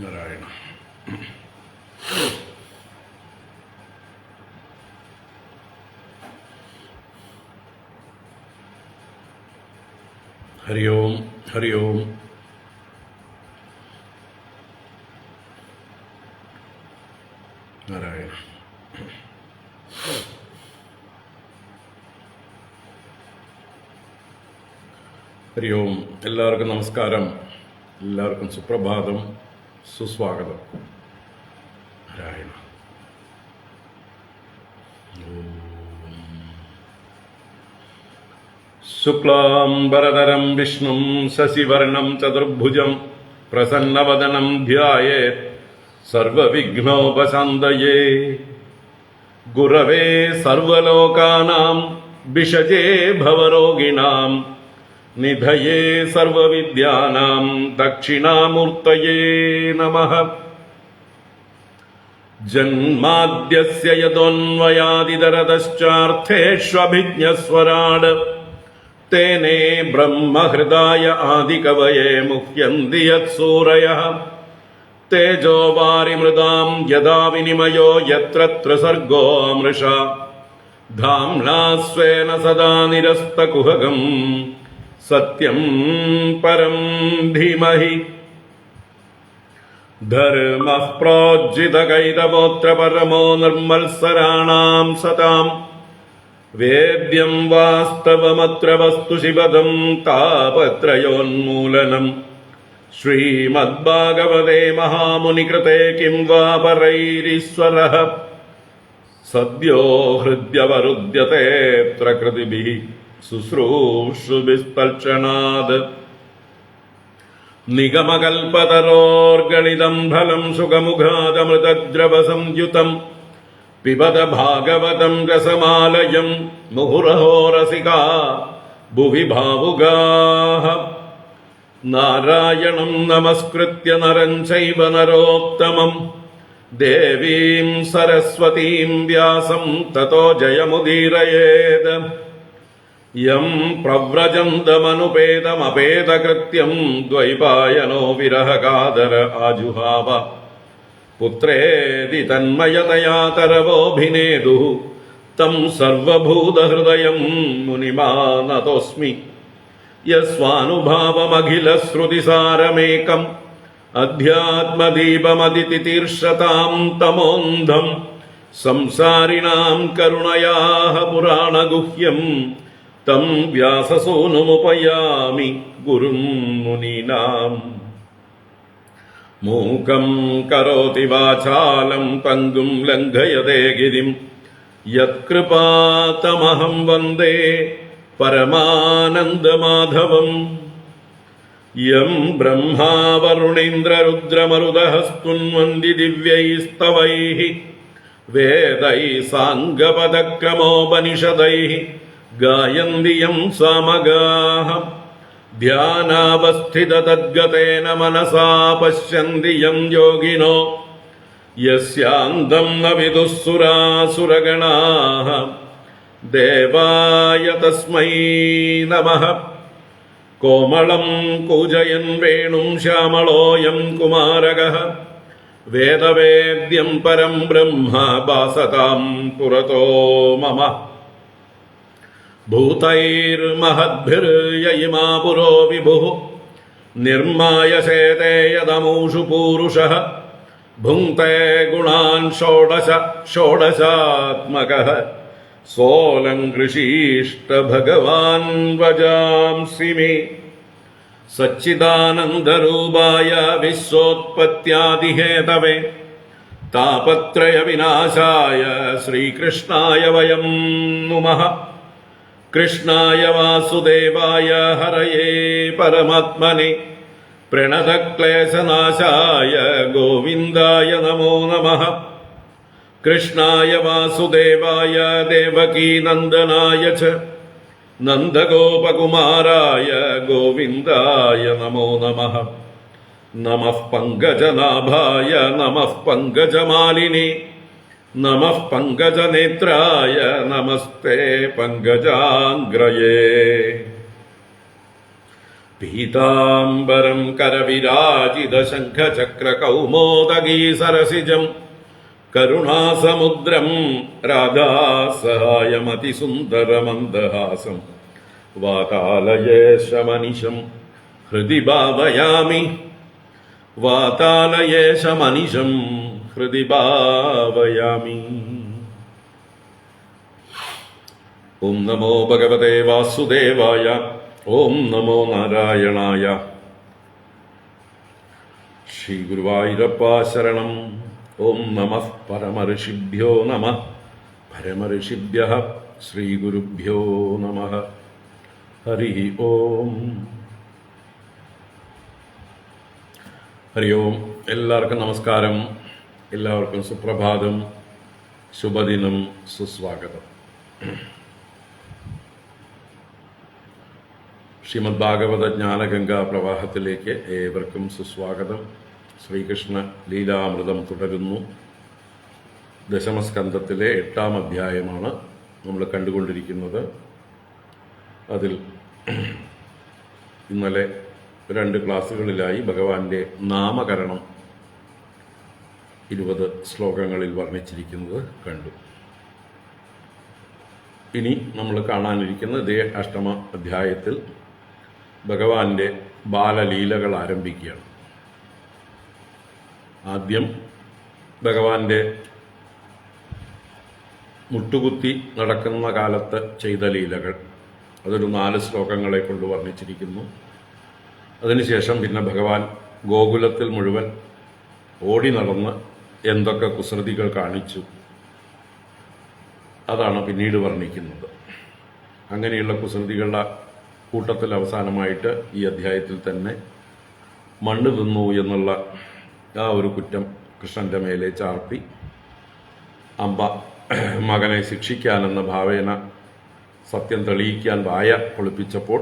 നാരായണ. ഹരി ഓം ഹരി ഓം. നാരായണ. ഹരി ഓം. എല്ലാവർക്കും നമസ്കാരം, എല്ലാവർക്കും സുപ്രഭാതം, സുസ്വാഗതം. നാരായണ. ശുക്ലാംബരധരം വിഷ്ണും ശശിവർണം ചതുർഭുജം പ്രസന്നവദനം ധ്യായേത് സർവവിഘ്നോപശാന്തയേ. ഗുരവേ സർവലോകാനാം ഭിഷജേ ഭവരോഗിണാം നിധയേ സർവവിദ്യാനാം ദക്ഷിണാമൂർത്തയേ നമഃ. ജന്മാദ്യസ്യ യതോന്വയാദിതരതശ്ചാർത്ഥേഷ്വഭിജ്ഞസ്വരാട് തേനേ ബ്രഹ്മഹൃദായ ആദികവയേ മുഹ്യന്തി യത്സൂരയഃ. തേജോ വാരിമൃതാം യദാ വിനിമയോ യത്ര ത്രിസർഗോ മൃഷാ ധാംനാ സ്വേന സദാ നിരസ്തകുഹകം സത്യം പരം ധീമഹി. ധർമ്മഃ പ്രോജ്ജിതകൈതവോത്ര പരമോ നിർമ്മത്സരാണാം സതാം. വേദ്യം വാസ്തവമത്ര വസ്തു ശിവദം താപത്രയോന്മൂലനം. ശ്രീമദ്ഭാഗവതേ മഹാമുനികൃതേ കിം വാ പരൈരീശ്വരഃ. സദ്യോ ഹൃദ്യവരുദ്യത്തെ പ്രകൃതിഭിഃ ശുശ്രൂഷുഭിസ്തൽക്ഷണാത്. നിഗമകൽപതരോർഗളിതം ഫലം സുഖമുഖാദമൃതദ്രവസംയുതം പിബത ഭാഗവതം രസമാലയം മുഹുരഹോ രസികാ ഭുവി ഭാവുകാഃ. നാരായണം നമസ്കൃത്യ നരം ചൈവ നരോത്തമം ദേവീം സരസ്വതീം വ്യാസം തതോ ജയമുദീരയേത്. യം പ്രവ്രജന്തമനുപേതമപേതകൃത്യം ദ്വൈപായനോ വിരഹകാതര ആജുഹാവ. പുത്രേതി തന്മയതയാ തരവോഭിനേദുഃ തം സർവഭൂതഹൃദയം മുനിമാനതോസ്മി. യസ്വാനുഭാവമഖിലശ്രുതിസാരമേകം അധ്യാത്മദീപമതിതിതീർഷതാം തമോന്ധം. സംസാരിണാം കരുണയാഃ പുരാണഗുഹ്യം തം വ്യാസസൂനുമുപയാമി ഗുരും മുനീനാം. മൂകം കരോതി വാചാലം പങ്കും ലംഘയതേ ഗിരിം യത്കൃപാതമഹം വന്ദേ പരമാനന്ദമാധവം. യം ബ്രഹ്മാ വരുണേന്ദ്രരുദ്രമരുതഃ സ്തുന്വന്തി ദിവ്യൈസ്തവൈഃ വേദൈഃ സാംഗപദക്രമോപനിഷദൈഃ ഗായന്തി യം സാമഗാഃ. ധ്യാനാവസ്ഥിതതദ്ഗതേന മനസാ പശ്യന്തി യം യോഗിനോ യസ്യാന്തം ന വിദുഃ സുരാസുരഗണാഃ. ദേവായ തസ്മൈ നമഃ. കോമളം കൂജയൻ വേണും ശ്യാമളോയം കുമാരകഃ. വേദവേദ്യം പരം ബ്രഹ്മ ഭാസതാം പുരതോ മമ. ഭൂതൈർമഹദ്ഭിർയയിമാ പുരോ വിഭുഃ നിർമായസേതേ യദമൂഷു പൂരുഷഃ. ഭുങ്ക്തേ ഗുണാൻ ഷോഡശ ഷോഡശാത്മകഃ. സോലങ്കൃഷീഷ്ട ഭഗവാൻ വജാംസി മേ. സച്ചിദാനന്ദരൂപായ വിശ്വോത്പത്യാദിഹേതവേ താപത്രയ വിനാശായ ശ്രീകൃഷ്ണായ വയം നുമഃ. കൃഷ്ണായ വാസുദേവായ ഹരയേ പരമാത്മനെ പ്രണതക്ലേശനാശായ ഗോവിന്ദായ നമോ നമഃ. കൃഷ്ണായ വാസുദേവായ ദേവകീനന്ദനായ ച നന്ദഗോപകുമാരായ ഗോവിന്ദായ നമോ നമഃ. നമഃ പങ്കജനാഭായ നമഃ പങ്കജമാലിനേ നമഃ പങ്കജനേത്രായ നമസ്തേ പങ്കജാംഗ്രയേ. പീതാംബരം കരവിരാജിതശംഖചക്രകൗമോദഗീ സരസിജം കരുണാസമുദ്രം രാജാസഹായമതിസുന്ദരമന്ദഹാസം വാതാലയേശമനിശം ഹൃദി ഭാവയാമി വാതാലയേശമനിശം ഹൃദി ഭാവയാമി. ഓം നമോ ഭഗവതേ വാസുദേവായ. ഓം നമോ നാരായണായ. ശ്രീ ഗുരുവായൂരപ്പ ശരണം. ഓം നമഃ പരമഋഷിഭ്യോ നമഃ. പരമഋഷിഭ്യഃ ശ്രീ ഗുരുഭ്യോ നമഃ. ഹരി ഓം. ഹരി ഓം. എല്ലാവർക്കും നമസ്കാരം. എല്ലാവർക്കും സുപ്രഭാതം, ശുഭദിനം, സുസ്വാഗതം. ശ്രീമദ് ഭാഗവത ജ്ഞാനഗംഗാ പ്രവാഹത്തിലേക്ക് ഏവർക്കും സുസ്വാഗതം. ശ്രീകൃഷ്ണ ലീലാമൃതം തുടരുന്നു. ദശമസ്കന്ധത്തിലെ 8-ാം അധ്യായമാണ് നമ്മൾ കണ്ടുകൊണ്ടിരിക്കുന്നത്. അതിൽ ഇന്നലെ 2 ക്ലാസ്സുകളിലായി ഭഗവാന്റെ നാമകരണം 20 ശ്ലോകങ്ങളിൽ വർണ്ണിച്ചിരിക്കുന്നത് കണ്ടു. ഇനി നമ്മൾ കാണാനിരിക്കുന്ന ഇതേ 8-ാം അധ്യായത്തിൽ ഭഗവാന്റെ ബാലലീലകൾ ആരംഭിക്കുകയാണ്. ആദ്യം ഭഗവാന്റെ മുട്ടുകുത്തി നടക്കുന്ന കാലത്ത് ചെയ്ത ലീലകൾ, അതൊരു 4 ശ്ലോകങ്ങളെ കൊണ്ട് വർണ്ണിച്ചിരിക്കുന്നു. അതിനുശേഷം പിന്നെ ഭഗവാൻ ഗോകുലത്തിൽ മുഴുവൻ ഓടി നടന്ന് എന്തൊക്കെ കുസൃതികൾ കാണിച്ചു, അതാണ് പിന്നീട് വർണ്ണിക്കുന്നത്. അങ്ങനെയുള്ള കുസൃതികളുടെ കൂട്ടത്തിൽ അവസാനമായിട്ട് ഈ അധ്യായത്തിൽ തന്നെ മണ്ണ് തിന്നു എന്നുള്ള ആ ഒരു കുറ്റം കൃഷ്ണന്റെ മേലെ ചാർത്തി അമ്പ മകനെ ശിക്ഷിക്കാനെന്ന ഭാവേന സത്യം തെളിയിക്കാൻ വായ പൊളിപ്പിച്ചപ്പോൾ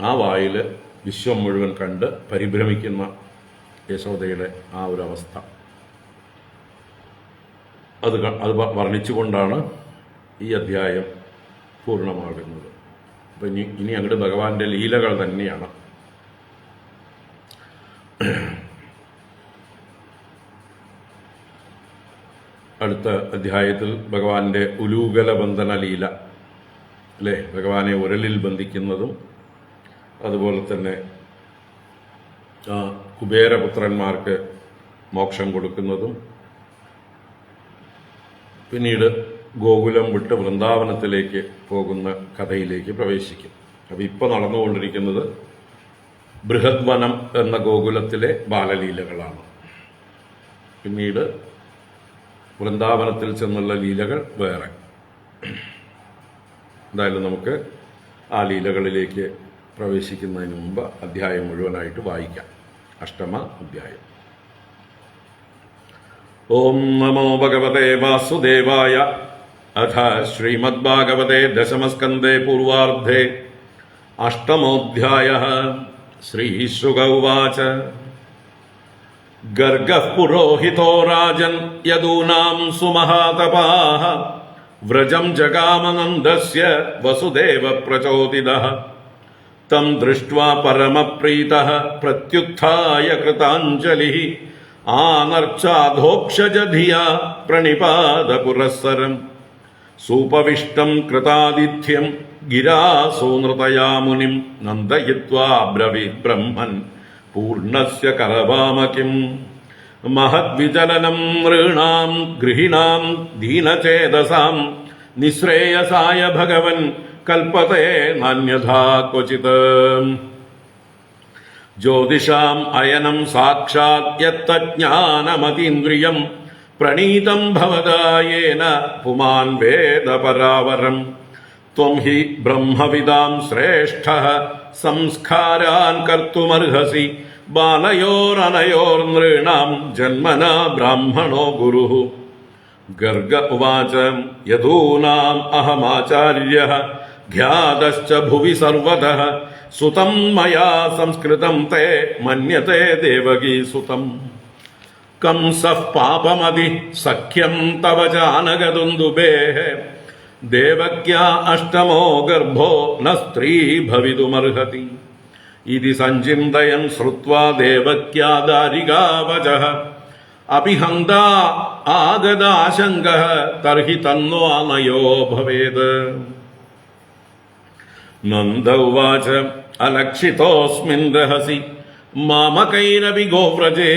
ആ വായിൽ വിശ്വം മുഴുവൻ കണ്ട് പരിഭ്രമിക്കുന്ന യശോദയുടെ ആ ഒരു അവസ്ഥ അത് വർണ്ണിച്ചുകൊണ്ടാണ് ഈ അധ്യായം പൂർണ്ണമാകുന്നത്. അപ്പം ഇനി അങ്ങോട്ട് ഭഗവാന്റെ ലീലകൾ തന്നെയാണ്. അടുത്ത അധ്യായത്തിൽ ഭഗവാന്റെ ഉലൂകല ബന്ധന ലീല, അല്ലേ, ഭഗവാനെ ഉരലിൽ ബന്ധിക്കുന്നതും അതുപോലെ തന്നെ കുബേരപുത്രന്മാർക്ക് മോക്ഷം കൊടുക്കുന്നതും പിന്നീട് ഗോകുലം വിട്ട് വൃന്ദാവനത്തിലേക്ക് പോകുന്ന കഥയിലേക്ക് പ്രവേശിക്കും. അപ്പം ഇപ്പോൾ നടന്നുകൊണ്ടിരിക്കുന്നത് ബൃഹദ്വനം എന്ന ഗോകുലത്തിലെ ബാലലീലകളാണ്. പിന്നീട് വൃന്ദാവനത്തിൽ ചെന്നുള്ള ലീലകൾ വേറെ. എന്തായാലും നമുക്ക് ആ ലീലകളിലേക്ക് പ്രവേശിക്കുന്നതിന് മുമ്പ് അധ്യായം മുഴുവനായിട്ട് വായിക്കാം. 8-ാം അധ്യായം. ഓം നമോ ഭഗവതേ വാസുദേവായ. അഥ ശ്രീമദ്ഭാഗവതേ ദശമസ്കന്ധേ പൂർവാർദ്ധേ 8-മോऽധ്യായഃ. ശ്രീശുക ഉവാച. ഗർഗഃ പുരോഹിതോ രാജൻ യദൂനാം സുമഹാതപാഃ വ്രജം ജഗാമനന്ദസ്യ വസുദേവ പ്രചോദിതഃ. തം ദൃഷ്ട്വാ പരമപ്രീതഃ പ്രത്യുത്ഥായ കൃതാഞ്ജലിഃ ആനർച്ചാധോക്ഷജധിയാ പ്രണിപാത പുരസ്സരം. സൂപവിഷ്ടം കൃതാതിഥ്യം ഗിരാസൂനൃതയാ മുനിം നന്ദയിത്വാ ബ്രവീത് ബ്രഹ്മൻ പൂർണ്ണസ്യ കരവാമകിം. മഹദ്വിചലനം നൃണാം ഗൃഹിണാം ദീനചേതസാം നിശ്രേയസായ ഭഗവൻ കൽപ്പതേ നാന്യഥാ ക്വചിത്. ജ്യോതിഷാം അയനം സാക്ഷാത് യത്തജ്ഞാനമതീന്ദ്രിയം പ്രണീതം ഭവദായേന പുമാൻ വേദപരാവരം. ത്വം ഹി ബ്രഹ്മവിദാം ശ്രേഷ്ഠഃ സംസ്കാരാൻ കർത്തുമർഹസി ബാലയോരനയോർനൃണാം ജന്മനാ ബ്രാഹ്മണോ ഗുരുഃ. ഗർഗ ഉവാച. യദൂനാം അഹമാചാര്യഃ ഖ്യാതശ്ച ഭുവി സർവതഃ സുതം മയാ സംസ്കൃതം തേ മന്യത്തെ ദേവകീ സുതം. കംസഃ പാപമതി സഖ്യം തവ ജാനകദുന്ദുഭേഃ ദേവക്യാ 8-മോ ഗർഭോ ന സ്ത്രീ ഭവിതുമർഹതി. ഇതി സഞ്ചിന്തയൻ ശ്രുത്വാ ദേവക്യാദാരികാ വചഃ അഭിഹന്ത ആഗതാശങ്കഃ തർഹി തന്നോ അനയോ ഭവേത്. നന്ദ ഉവാച അലക്ഷിതോസ്മിൻ രഹസി മാമകൈരപി ഗോവ്രജേ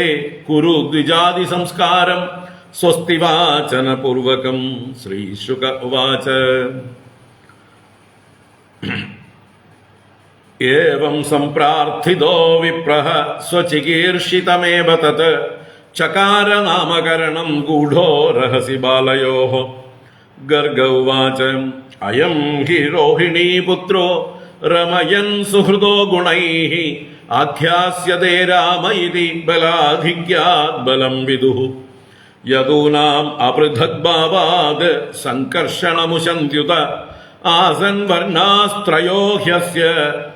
കുരു ദ്വിജാതി സംസ്കാരം സ്വസ്തി വാചന പൂർവകം. ശ്രീശുക ഉവാച ഏവം സംപ്രാർത്ഥിതോ വിപ്രഃ സ്വചികീർഷിതമേവ തത് ചകാര നാമകരണം ഗൂഢോ രഹസി ബാലയോഃ. ഗർഗ ഉവാച അയം ഹി രോഹിണീപുത്രോ രമയൻ സുഹൃദോ ഗുണൈഃ ആഖ്യാസ്യതേ രാമ ഇതി ബലാധിക്യാത് ബലം വിദുഃ. യദൂനാം അപൃഥഗ്ഭാവാത് സംകർഷണമുശന്ത്യുത ആസൻ വർണ്ണാസ്ത്രയോ ഹ്യസ്യ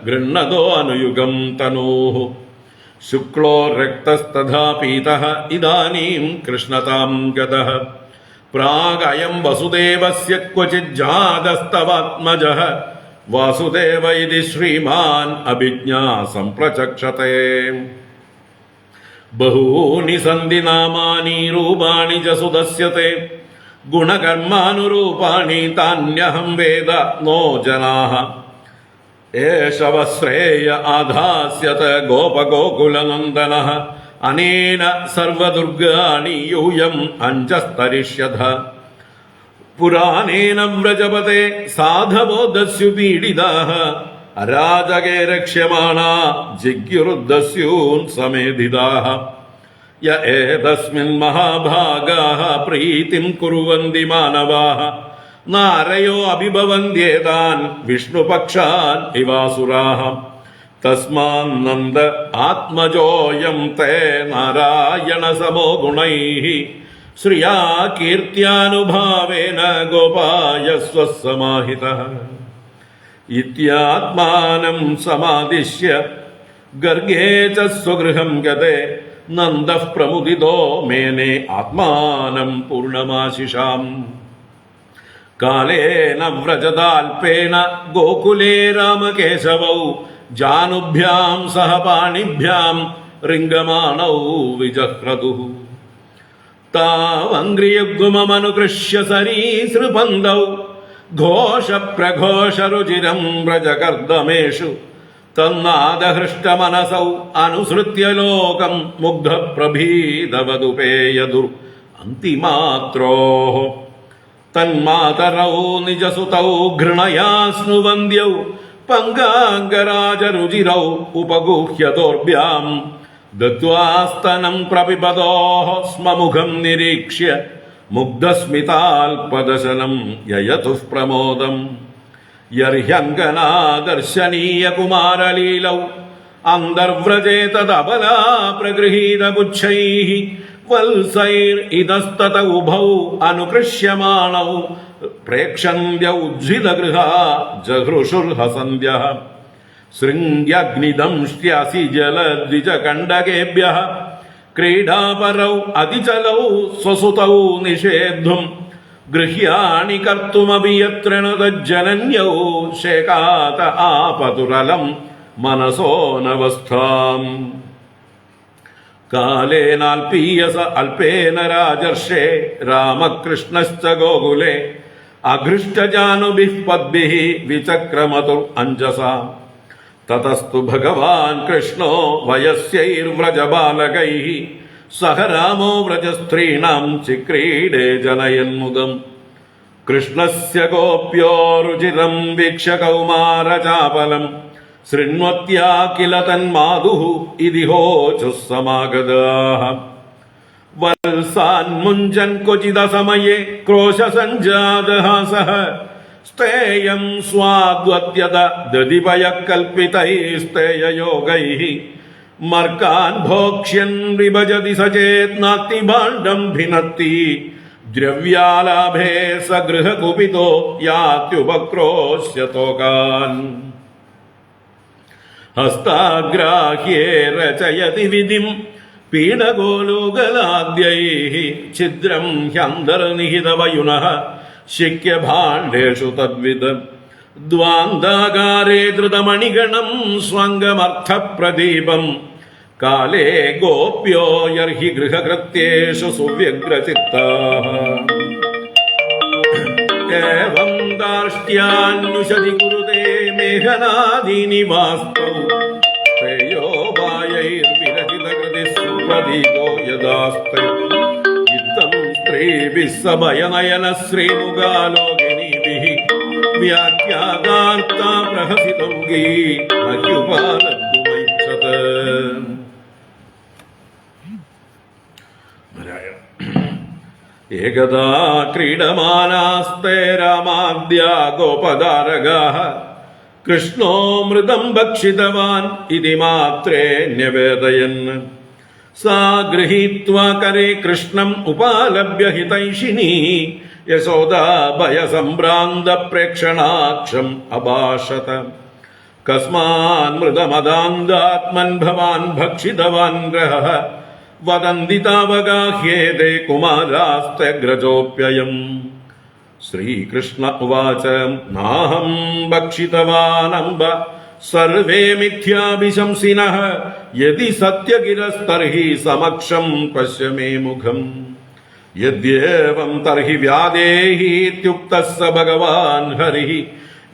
ഗൃണ്ണതോ അനുയുഗം തനൂഃ. ശുക്ലോ രക്തസ്തഥാ പീതഃ ഇദാനീം കൃഷ്ണതാം ഗതഃ. പ്രാഗയം വസുദേവസ്യ ക്വചിജ്ജാതസ്തവാത്മജഃ വാസുദേവ ഇതി ശ്രീമാൻ അഭിജ്ഞാ സംപ്രചക്ഷത്തെ. ബഹൂനി സന്തി നാമാനി രൂപാണി ച സുദസ്യത്തെ ഗുണകർമാനുരൂപാണി താന്യഹം വേദ നോ ജനാഃ. ഏഷ വശ്രേയ ആധാസ്യത ഗോപഗോകുലനന്ദനഃ അനേന സർവദുർഗാണി യൂയം അഞ്ജസ്തരിഷ്യഥ. പുരാണേന വ്രജപതേ സാധവോ ദസ്യു പീഡിതാഃ അരാജകേ രക്ഷ്യമാണാ ജിഗ്യുരുദ്ദസ്യൂൻ സമേധിതാഃ. യ ഏതസ്മിൻ മഹാഭാഗാഃ പ്രീതിം കുർവന്തി മാനവാഃ നാരയോ അഭിഭവന്ത്യേതാൻ വിഷ്ണുപക്ഷാൻ ഇവാസുരാഃ. തസ്മാന്നന്ദ ആത്മജോയം തേ നാരായണ സമോ ഗുണൈഃ ശ്രിയാ കീർത്യാനുഭാവേന ഗോപായസ്വ സമാഹിതഃ. ഇത്യാത്മാനം സമാദിശ്യ ഗർഗേ ച സ്വഗൃഹം ഗതേ നന്ദഃ പ്രമുദിതോ മേനേ ആത്മാനം പൂർണ്ണമാശിഷാം. കാലേന വ്രജതാൽപേന ഗോകുലേ രാമകേശവൗ ജാനുഭ്യാം സഹ പാണിഭ്യാം രിംഗമാണൗ വിജഹ്രതുഃ. താവംഗ്രിയുഗ്മമനുകൃഷ്യ സരീസൃപന്തൗ ഘോഷപ്രഘോഷരുചിരം വ്രജകർദമേഷു തന്നാദഹൃഷ്ടമനസൗ അനുസൃത്യ ലോകം മുഗ്ധപ്രഭീതവദുപേയദുർ അന്തിമാത്രോഃ. തന്മാതരൗ നിജസുതൗ ഘൃണയാ സ്നുവന്ദ്യൗ പങ്കാംഗരാജരുചിരൗ ഉപഗുഹ്യദോർഭ്യാം ദത്വാസ്തനം പ്രപിബതോഃ സ്മമുഖം നിരീക്ഷ്യ മുഗ്ധസ്മിതാൽപദശനം യയതുഃ പ്രമോദം. യർഹ്യങ്കനാ ദർശനീയ കുമാരലീലൗ അന്തർവ്രജേ തദബലാ പ്രഗൃഹീതപുച്ഛൈഃ വത്സൈർ ഇതസ്തത ഉഭൗ അനുകൃഷ്യമാണൗ പ്രേക്ഷന്ത്യൗ ഉജ്ജിതഗൃഹാ ജഹൃഷുർഹസന്ത്യഃ. ശൃംഗ്യഗ്നിദംഷ്ട്യസി ജലദ്വിജകണ്ഡകേഭ്യഃ ക്രീഡാപരൗ അതിചലൗ സ്വസുതൗ നിഷേദ്ധും ഗൃഹ്യാണി കർത്തുമപി യത്ര ന തജ്ജനന്യൗ ശേകാത ആപതുരലം മനസോനവസ്ഥാം. കാലേനാൽപീയസ അൽപേന രാജർഷേ രാമകൃഷ്ണശ്ച ഗോകുലേ അഘൃഷ്ടജാനുഭിഃ പദ്ഭിഃ വിചക്രമതുർ അഞ്ജസാ. തതസ്തു ഭഗവാൻ കൃഷ്ണോ വയസ്യൈർവ്രജബാലകൈഃ സഹ രാമോ വ്രജസ്ത്രീണാം ചിക്രീഡേ ജനയന്മുദം. കൃഷ്ണസ്യ ഗോപ്യോ രുചിരം വീക്ഷ്യ കൗമാരചാപലം ശൃണ്വത്യാ കില തന്മാതുഃ ഇതിഹോചുഃ സമാഗതാഃ. വത്സാൻ മുഞ്ചൻ ക്വചിദസമയേ ക്രോശസഞ്ജാതഹാസഃ സ്തേയം സ്വാദ്വത്യത ദതിപയകൽപിതൈസ്തേയയോഗൈഃ മർക്കാൻ ഭോക്ഷ്യൻ വിഭജതി സചേത് നാസ്തി ഭാണ്ഡം ഭിനത്തി ദ്രവ്യാലാഭേ സഗൃഹകുപിതോ യാത്യുപക്രോശ്യതോകാൻ. ഹസ്താഗ്രാഹ്യേ രചയതി വിധിം പീഡഗോലോകലാദ്യൈഃ ഛിദ്രം ഹ്യന്തർനിഹിതവയുനഃ ശിക്യഭാണ്ഡേഷു തദ്വിദ് ദ്വാന്താകാരേ ധൃതമണിഗണം സ്വംഗമർത്ഥപ്രദീപം കാലേ ഗോപ്യോ യർഹി ഗൃഹകൃത്യേഷു സുവ്യഗ്രചിത്താഃ ഏവം ദാർഷ്ട്യാന്യുഷതി കുരുതേ മേഘനാദീനി വാസ്തൗ ശ്രേയോ വായൈർവിരചിതകൃതി സുപ്രദീപോ യദാസ്തേ ഇത്തം സ്ത്രീഭിः സഭയനയന ശ്രീമുഖാലോകിനീഭിः വ്യാഖ്യാതാർത്താ പ്രഹസിതൗഗീ അഹ്യുപാലബ്ധുമൈച്ഛത്. ഏകദാ ക്രീഡമാനാസ്തേ രാമാദ്യാ ഗോപദാരകാഃ കൃഷ്ണോ മൃദം ഭക്ഷിതവാൻ ഇതി മാത്രേ ന്യവേദയൻ. സാ ഗൃഹീത്വാ കരേ കൃഷ്ണം ഉപാലഭ്യ ഹിതൈഷിണീ യശോദാ ഭയസംഭ്രാന്ത പ്രേക്ഷണാക്ഷം അഭാഷത. കസ്മാൻ മൃതമദാന്താത്മൻ ഭവാൻ ഭക്ഷിതവാൻ ഗ്രഹഃ വദന്തി താവഗാഹ്യേതേ കുമാരാസ്തഗ്രജോപ്യയം. ശ്രീകൃഷ്ണ ഉവാച നാഹം ഭക്ഷിതവാനംബ സർവേ മിഥ്യാഭിശംസിനഃ യദി സത്യഗിരസ്തർഹി സമക്ഷം പശ്യ മേ മുഖം. യദ്യേവം തർഹി വ്യാദേഹീത്യുക്തഃ സ ഭഗവാൻ ഹരിഃ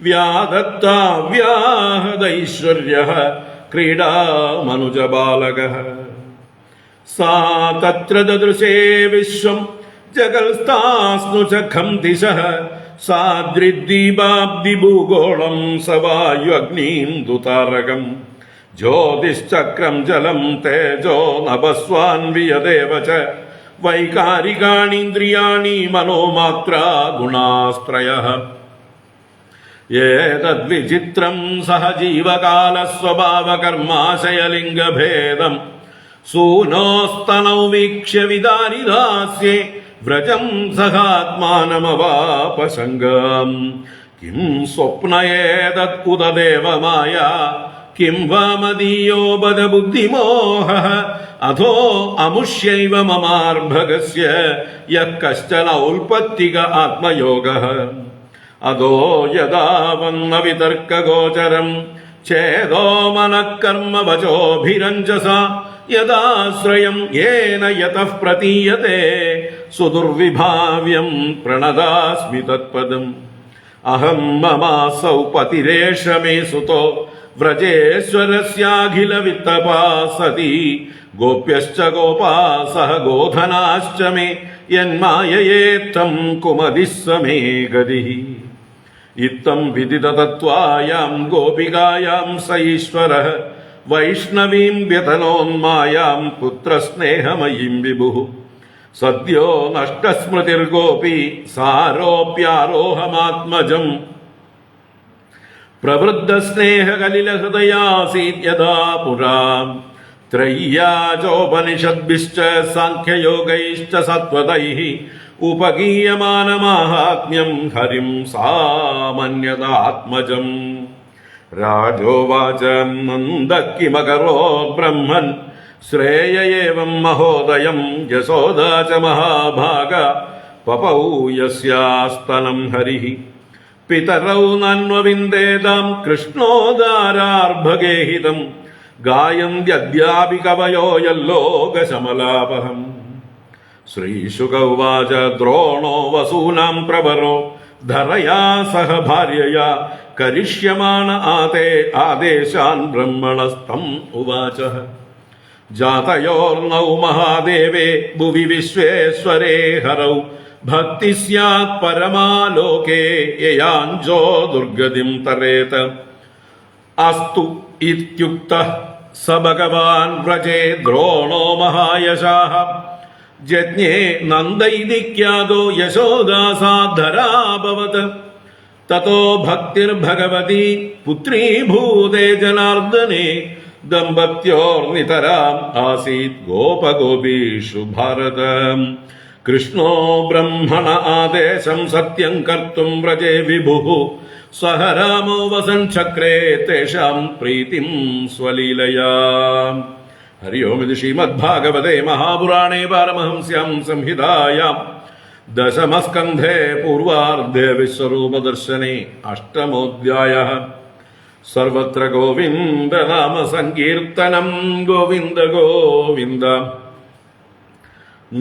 വ്യാദത്താവ്യാഹതൈശ്വര്യഃ ക്രീഡാമനുജബാലകഃ. സാ തത്ര ദദൃശേ വിശ്വം ജഗൽസ്താസ്നു ചഖം ദിശഃ സാദ്രിദ്ദീപാബ്ദിഭൂഗോളം സവായുഅഗ്നീന്ദുതാരകം ജ്യോതിശ്ചക്രം ജലം തേജോ നഭസ്വാൻവിയദേവ ച വൈകാരികാണീന്ദ്രിയാണി മനോമാത്രാ ഗുണാസ്ത്രയഃ. ഏതദ്വിചിത്രം സഹജീവകാലസ്വഭാവകർമാശയലിംഗഭേദം സൂനോസ്തനൗ വീക്ഷ്യ വിദാരിദാസ്യേ വ്രജം സഹാത്മാനമവാപശങ്കാം. കിം സ്വപ്നയേതത് ഉത ദേവമായ കിം വാ മദീയോ ബദ ബുദ്ധിമോഹഃ അധോ അമുഷ്യൈവ മമാർഭഗസ്യ യഃ കശ്ചന ഉൽപത്തിക ആത്മയോഗഃ. അധോ യദാ വന്ന വിതർക്കഗോചരം ചേതോ മനഃകർമ്മ വചോഭിരഞ്ജസാ യദാശ്രയം യേന യതഃ പ്രതീയത്തെ സുദുർവിഭാവ്യം പ്രണതാസ്മി തത്പദം. അഹം മമാസൗ പതിരേഷ മേ സുതോ വ്രജേശ്വരസ്യാഖില വിത്തപാസതി ഗോപ്യശ്ച ഗോപാസഃ ഗോധനാശ്ച മേ യന്മായയേത്തം കുമതിഃ സമേ ഗതിഃ. ഇത്തം വിദിതതത്വായാം ഗോപികായാം സ ഈശ്വരഃ വൈഷ്ണവീം വ്യതനോന്മായാം പുത്രസ്നേഹമയീം വിഭുഃ. സദ്യോ നഷ്ടസ്മൃതിർഗോപി സാരോപ്യാരോഹമാത്മജം പ്രവൃദ്ധസ്നേഹകലിലഹൃദയാസീത് യഥാ പുരാ. ത്രയ്യാചോപനിഷദ്ഭിശ്ച സാഖ്യയോഗൈശ്ച സത്വതൈഃ ഉപഗീയമാനമാഹാത്മ്യം ഹരിം സാമന്യതാത്മജം. രാജോവാച നന്ദ കിമകരോത് ബ്രഹ്മൻ ശ്രേയ ഏവം മഹോദയം യശോദാ ച മഹാഭാഗ പപൗ യസ്യാസ്തനം ഹരിഃ. പിതരൗ നന്വവിന്ദേതാം കൃഷ്ണോദാരാർഭഗേഹിതം ഗായന്ത്യദ്യാപി കവയോ യല്ലോകശമലാപഹം. ശ്രീശുക ഉവാച ദ്രോണോ വസൂനാം പ്രവരോ ധരയാ സഹ ഭാര്യയാ കരിഷ്യമാണ ആതേ ആദേശാൻ ബ്രഹ്മണസ്തം ഉവാച. ജാതയോർനൗ മഹാദേവേ ഭുവി വിശ്വേശ്വരേ ഹരൗ ഭക്തി സ്യാത് പരമാലോകേ യയാഞ്ജോ ദുർഗതിം തരേത. അസ്തു ഇത്യുക്തഃ സ ഭഗവാൻ വ്രജേ ദ്രോണോ മഹായശാഃ ജജ്ഞേ നന്ദ ഇതി ഖ്യാതോ യശോദാസാധരാഭവത്. തതോ ഭക്തിർഭഗവതി പുത്രീഭൂതേ ജനാർദ്ദനേ ദമ്പത്യോർനിതരാം ആസീത് ഗോപഗോപീഷു ഭാരത. കൃഷ്ണോ ബ്രഹ്മണ ആദേശം സത്യം കർത്തും വ്രജേ വിഭുഃ സഹ രാമോ വസൻ ചക്രേ തേഷാം പ്രീതിം സ്വലീലയാ. ഹരി ഓം. ഇത് ശ്രീമദ്ഭാഗവതേ മഹാപുരാണേ പാരമഹംസ്യാം സംഹിതായാം ദശമസ്കന്ധേ പൂർവാർദ്ധേ വിശ്വരൂപദർശനേ അഷ്ടമോധ്യായഃ. സർവത്ര ഗോവിന്ദനാമ സങ്കീർത്തനം. ഗോവിന്ദ ഗോവിന്ദ.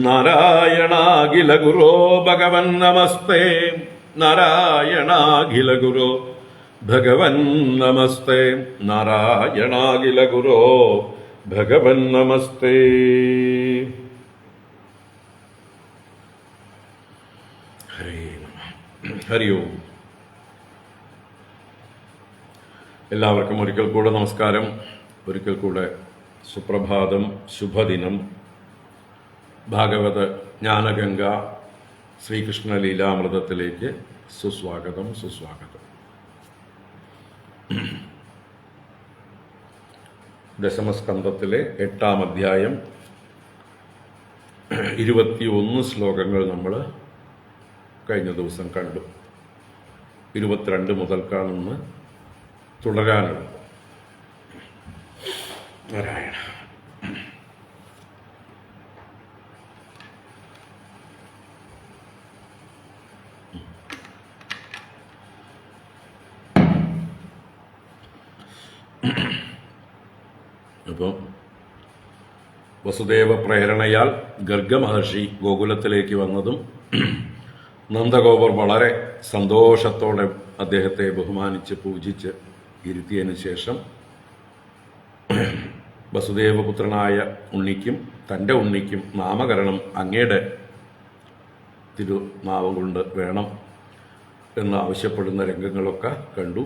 നാരായണാഖില ഗുരോ ഭഗവൻ നമസ്തേ. നാരായണാഖില ഗുരോ ഭഗവൻ നമസ്തേ. നാരായണാഖില ഗുരോ ഭഗവൻ നമസ്തേ. ഹരി ഓം. എല്ലാവർക്കും ഒരിക്കൽ കൂടെ നമസ്കാരം. ഒരിക്കൽ കൂടെ സുപ്രഭാതം, ശുഭദിനം. ഭാഗവത ജ്ഞാനഗംഗ ശ്രീകൃഷ്ണ ലീലാമൃതത്തിലേക്ക് സുസ്വാഗതം, സുസ്വാഗതം. ദശമസ്കന്ധത്തിലെ 8-ാം അധ്യായം 21 ശ്ലോകങ്ങൾ നമ്മൾ കഴിഞ്ഞ ദിവസം കണ്ടു. 22 മുതൽക്കാണെന്ന് തുടരാനുള്ളത്. നാരായണ. അപ്പോൾ വസുദേവ പ്രേരണയാൽ ഗർഗമഹർഷി ഗോകുലത്തിലേക്ക് വന്നതും നന്ദഗോപർ വളരെ സന്തോഷത്തോടെ അദ്ദേഹത്തെ ബഹുമാനിച്ച് പൂജിച്ച് ഇരുത്തിയതിനു ശേഷം വസുദേവപുത്രനായ ഉണ്ണിക്കും തൻ്റെ ഉണ്ണിക്കും നാമകരണം അങ്ങയുടെ തിരുനാമം കൊണ്ട് വേണം എന്ന് ആവശ്യപ്പെടുന്ന രംഗങ്ങളൊക്കെ കണ്ടു.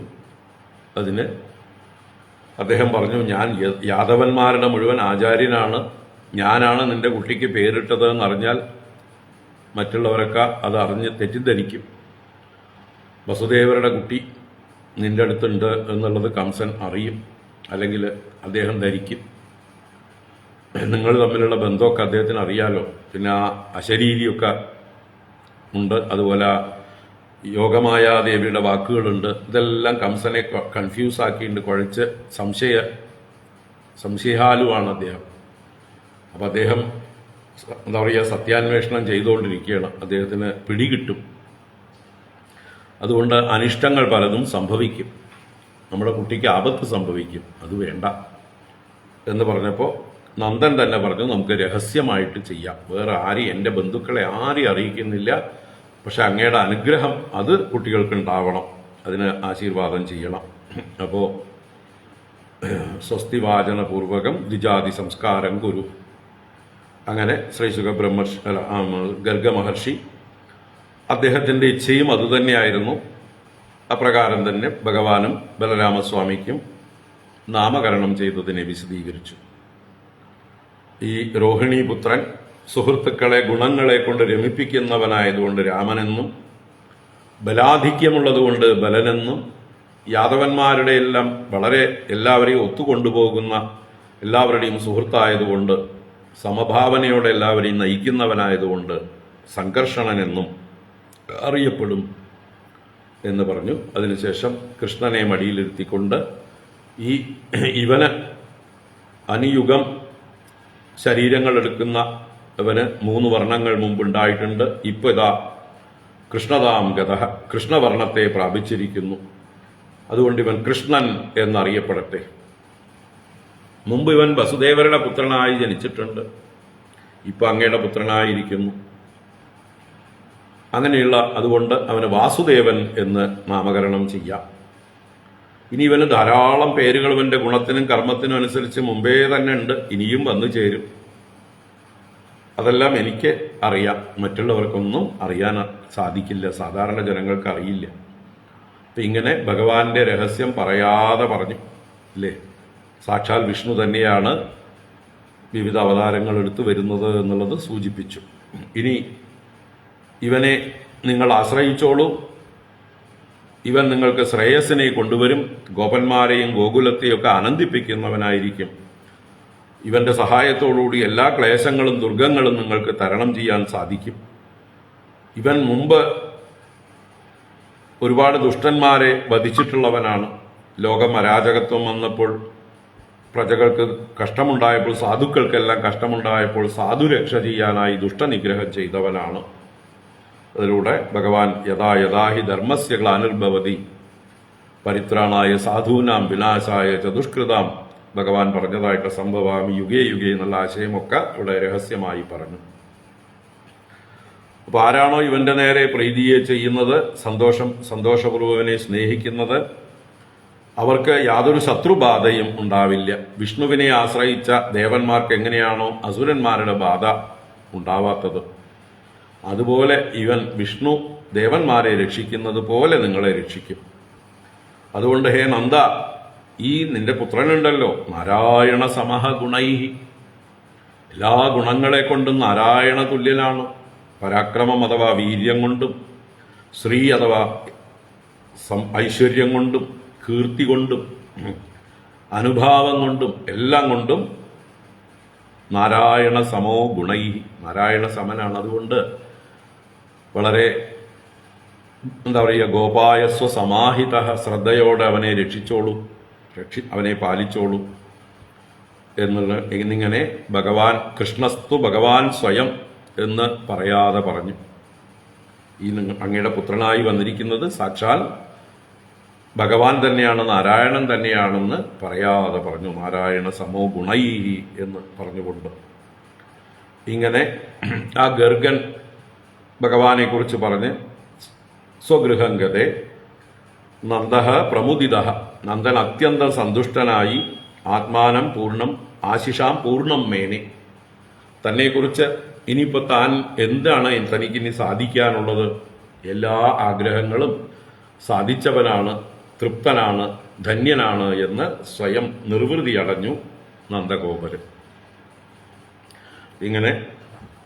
അതിന് അദ്ദേഹം പറഞ്ഞു, ഞാൻ യാദവന്മാരുടെ മുഴുവൻ ആചാര്യനാണ്, ഞാനാണ് നിന്റെ കുട്ടിക്ക് പേരിട്ടത് എന്നറിഞ്ഞാൽ മറ്റുള്ളവരൊക്കെ അത് അറിഞ്ഞ് തെറ്റിദ്ധരിക്കും. വസുദേവരുടെ കുട്ടി നിന്റെ അടുത്തുണ്ട് എന്നുള്ളത് കംസൻ അറിയും, അല്ലെങ്കിൽ അദ്ദേഹം ധരിക്കും. നിങ്ങൾ തമ്മിലുള്ള ബന്ധമൊക്കെ അദ്ദേഹത്തിന് അറിയാലോ. പിന്നെ ആ അശരീരിയൊക്കെ ഉണ്ട്, അതുപോലെ യോഗമായാദേവിയുടെ വാക്കുകളുണ്ട്. ഇതെല്ലാം കംസനെ കൺഫ്യൂസ് ആക്കിയിട്ട് കുഴച്ച് സംശയാലുവാണ് അദ്ദേഹം. അപ്പം അദ്ദേഹം എന്താ പറയുക, സത്യാന്വേഷണം ചെയ്തുകൊണ്ടിരിക്കുകയാണ്. അദ്ദേഹത്തിന് പിടികിട്ടും. അതുകൊണ്ട് അനിഷ്ടങ്ങൾ പലതും സംഭവിക്കും, നമ്മുടെ കുട്ടിക്ക് ആപത്ത് സംഭവിക്കും, അത് വേണ്ട എന്ന് പറഞ്ഞപ്പോൾ നന്ദൻ തന്നെ പറഞ്ഞു, നമുക്ക് രഹസ്യമായിട്ട് ചെയ്യാം, വേറെ ആരെയും, എൻ്റെ ബന്ധുക്കളെ ആരെയും അറിയിക്കുന്നില്ല, പക്ഷെ അങ്ങയുടെ അനുഗ്രഹം അത് കുട്ടികൾക്ക് ഉണ്ടാവണം, അതിന് ആശീർവാദം ചെയ്യണം. അപ്പോൾ സ്വസ്തിവാചനപൂർവകം ദ്വിജാതി സംസ്കാരം കുരു. അങ്ങനെ ശ്രീ ഗർഗമഹർഷി അദ്ദേഹത്തിൻ്റെ ഇച്ഛയും അതുതന്നെയായിരുന്നു. അപ്രകാരം തന്നെ ഭഗവാനും ബലരാമസ്വാമിക്കും നാമകരണം ചെയ്തതിനെ വിശദീകരിച്ചു. ഈ രോഹിണീപുത്രൻ സുഹൃത്തുക്കളെ ഗുണങ്ങളെ കൊണ്ട് രമിപ്പിക്കുന്നവനായതുകൊണ്ട് രാമനെന്നും, ബലാധിക്യമുള്ളതുകൊണ്ട് ബലനെന്നും, യാദവന്മാരുടെ എല്ലാം വളരെ എല്ലാവരെയും ഒത്തുകൊണ്ടുപോകുന്ന എല്ലാവരുടെയും സുഹൃത്തായതുകൊണ്ട്, സമഭാവനയോടെ എല്ലാവരെയും നയിക്കുന്നവനായതുകൊണ്ട് സംഘർഷണനെന്നും അറിയപ്പെടും എന്ന് പറഞ്ഞു. അതിനുശേഷം കൃഷ്ണനെ മടിയിലിരുത്തിക്കൊണ്ട് ഇവന് അനുയുഗം ശരീരങ്ങൾ എടുക്കുന്നവന് 3 വർണ്ണങ്ങൾ മുമ്പുണ്ടായിട്ടുണ്ട്. ഇപ്പോൾ ഇതാ കൃഷ്ണതാം ഗത, കൃഷ്ണവർണ്ണത്തെ പ്രാപിച്ചിരിക്കുന്നു. അതുകൊണ്ട് ഇവൻ കൃഷ്ണൻ എന്നറിയപ്പെടട്ടെ. മുമ്പ് ഇവൻ വസുദേവരുടെ പുത്രനായി ജനിച്ചിട്ടുണ്ട്, ഇപ്പം അങ്ങയുടെ പുത്രനായിരിക്കുന്നു. അങ്ങനെയുള്ള അതുകൊണ്ട് അവന് വാസുദേവൻ എന്ന് നാമകരണം ചെയ്യാം. ഇനി ഇവന് ധാരാളം പേരുകൾ ഇവൻ്റെ ഗുണത്തിനും കർമ്മത്തിനും അനുസരിച്ച് മുമ്പേ തന്നെ ഉണ്ട്, ഇനിയും വന്നു ചേരും. അതെല്ലാം എനിക്ക് അറിയാം, മറ്റുള്ളവർക്കൊന്നും അറിയാൻ സാധിക്കില്ല, സാധാരണ ജനങ്ങൾക്ക് അറിയില്ല. അപ്പം ഇങ്ങനെ ഭഗവാന്റെ രഹസ്യം പറയാതെ പറഞ്ഞു അല്ലേ. സാക്ഷാൽ വിഷ്ണു തന്നെയാണ് വിവിധ അവതാരങ്ങൾ എടുത്തു വരുന്നത് എന്നുള്ളത് സൂചിപ്പിച്ചു. ഇനി ഇവനെ നിങ്ങൾ ആശ്രയിച്ചോളൂ, ഇവൻ നിങ്ങൾക്ക് ശ്രേയസ്സിനെ കൊണ്ടുവരും, ഗോപന്മാരെയും ഗോകുലത്തെയൊക്കെ ആനന്ദിപ്പിക്കുന്നവനായിരിക്കും. ഇവന്റെ സഹായത്തോടുകൂടി എല്ലാ ക്ലേശങ്ങളും ദുർഗങ്ങളും നിങ്ങൾക്ക് തരണം ചെയ്യാൻ സാധിക്കും. ഇവൻ മുമ്പ് ഒരുപാട് ദുഷ്ടന്മാരെ വധിച്ചിട്ടുള്ളവനാണ്. ലോകം അരാജകത്വം വന്നപ്പോൾ പ്രജകൾക്ക് കഷ്ടമുണ്ടായപ്പോൾ, സാധുക്കൾക്കെല്ലാം കഷ്ടമുണ്ടായപ്പോൾ സാധുരക്ഷ ചെയ്യാനായി ദുഷ്ടനിഗ്രഹം ചെയ്തവനാണ്. അതിലൂടെ ഭഗവാൻ യഥാ യഥാഹി ധർമ്മസ്യ ഗ്ലാനിർഭവതി പരിത്രാണായ സാധൂനാം വിനാശായ ചതുഷ്കൃതാം ഭഗവാൻ പറഞ്ഞതായിട്ട് സംഭവാമി യുഗേ യുഗേ എന്നുള്ള ആശയമൊക്കെ ഇവിടെ രഹസ്യമായി പറഞ്ഞു. അപ്പൊ ആരാണോ ഇവന്റെ നേരെ പ്രീതിയെ ചെയ്യുന്നത്, സന്തോഷപൂർവ്വനെ സ്നേഹിക്കുന്നത്, അവർക്ക് യാതൊരു ശത്രുബാധയും ഉണ്ടാവില്ല. വിഷ്ണുവിനെ ആശ്രയിച്ച ദേവന്മാർക്ക് എങ്ങനെയാണോ അസുരന്മാരുടെ ബാധ ഉണ്ടാവാത്തത്, അതുപോലെ ഇവൻ വിഷ്ണു ദേവന്മാരെ രക്ഷിക്കുന്നത് പോലെ നിങ്ങളെ രക്ഷിക്കും. അതുകൊണ്ട് ഹേ നന്ദ, ഈ നിന്റെ പുത്രനുണ്ടല്ലോ, നാരായണ സമഹ ഗുണൈഹി, എല്ലാ ഗുണങ്ങളെ കൊണ്ടും നാരായണ തുല്യനാണ്. പരാക്രമം അഥവാ വീര്യം കൊണ്ടും, ശ്രീ അഥവാ ഐശ്വര്യം കൊണ്ടും, കീർത്തി കൊണ്ടും, അനുഭാവം കൊണ്ടും, എല്ലാം കൊണ്ടും നാരായണ സമോ ഗുണൈഹി, നാരായണ സമനാണ്. അതുകൊണ്ട് വളരെ എന്താ പറയുക, ഗോപായസ്വ സമാഹിത, ശ്രദ്ധയോടെ അവനെ രക്ഷിച്ചോളൂ, അവനെ പാലിച്ചോളൂ എന്നിങ്ങനെ ഭഗവാൻ കൃഷ്ണസ്തു ഭഗവാൻ സ്വയം എന്ന് പറയാതെ പറഞ്ഞു. ഈ അങ്ങയുടെ പുത്രനായി വന്നിരിക്കുന്നത് സാക്ഷാൽ ഭഗവാൻ തന്നെയാണ്, നാരായണൻ തന്നെയാണെന്ന് പറയാതെ പറഞ്ഞു. നാരായണ സമോ ഗുണൈഹി എന്ന് പറഞ്ഞുകൊണ്ട് ഇങ്ങനെ ആ ഗർഗൻ ഭഗവാനെ കുറിച്ച് പറഞ്ഞ് സ്വഗൃഹം ഗതേ നന്ദ പ്രമുദിത, നന്ദൻ അത്യന്തം സന്തുഷ്ടനായി ആത്മാനം പൂർണ്ണം ആശിഷാം പൂർണ്ണം മേനെ, തന്നെക്കുറിച്ച് ഇനിയിപ്പോൾ താൻ എന്താണ് തനിക്കിനി സാധിക്കാനുള്ളത്, എല്ലാ ആഗ്രഹങ്ങളും സാധിച്ചവനാണ്, തൃപ്തനാണ്, ധന്യനാണ് എന്ന് സ്വയം നിർവൃതി അടഞ്ഞു നന്ദഗോപര്. ഇങ്ങനെ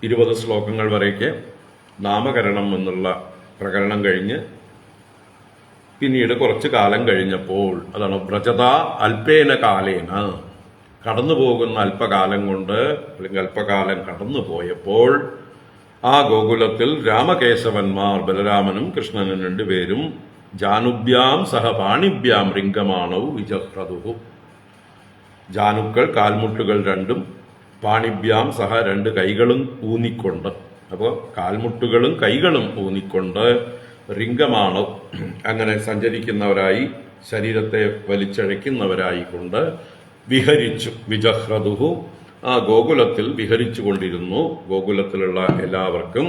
20 ശ്ലോകങ്ങൾ വരേക്ക് നാമകരണം എന്നുള്ള പ്രകരണം കഴിഞ്ഞ് പിന്നീട് കുറച്ചു കാലം കഴിഞ്ഞപ്പോൾ, അതാണ് വ്രജത അല്പേന കാലേന, കടന്നു പോകുന്ന അല്പകാലം കൊണ്ട് അല്ലെങ്കിൽ അല്പകാലം കടന്നു പോയപ്പോൾ ആ ഗോകുലത്തിൽ രാമകേശവന്മാർ, ബലരാമനും കൃഷ്ണനും രണ്ടുപേരും ജാനുഭ്യാം സഹ പാണിഭ്യാം റിംഗമാണൗ വിജഹ്രതുഹു, ജാനുക്കൾ കാൽമുട്ടുകൾ രണ്ടും, പാണിഭ്യാം സഹ 2 കൈകളും ഊന്നിക്കൊണ്ട്, അപ്പോൾ കാൽമുട്ടുകളും കൈകളും ഊന്നിക്കൊണ്ട് റിംഗമാണൗ, അങ്ങനെ സഞ്ചരിക്കുന്നവരായി, ശരീരത്തെ വലിച്ചഴയ്ക്കുന്നവരായി കൊണ്ട് വിഹരിച്ചു. വിജഹ്രതുഹു, ആ ഗോകുലത്തിൽ വിഹരിച്ചു കൊണ്ടിരുന്നു. ഗോകുലത്തിലുള്ള എല്ലാവർക്കും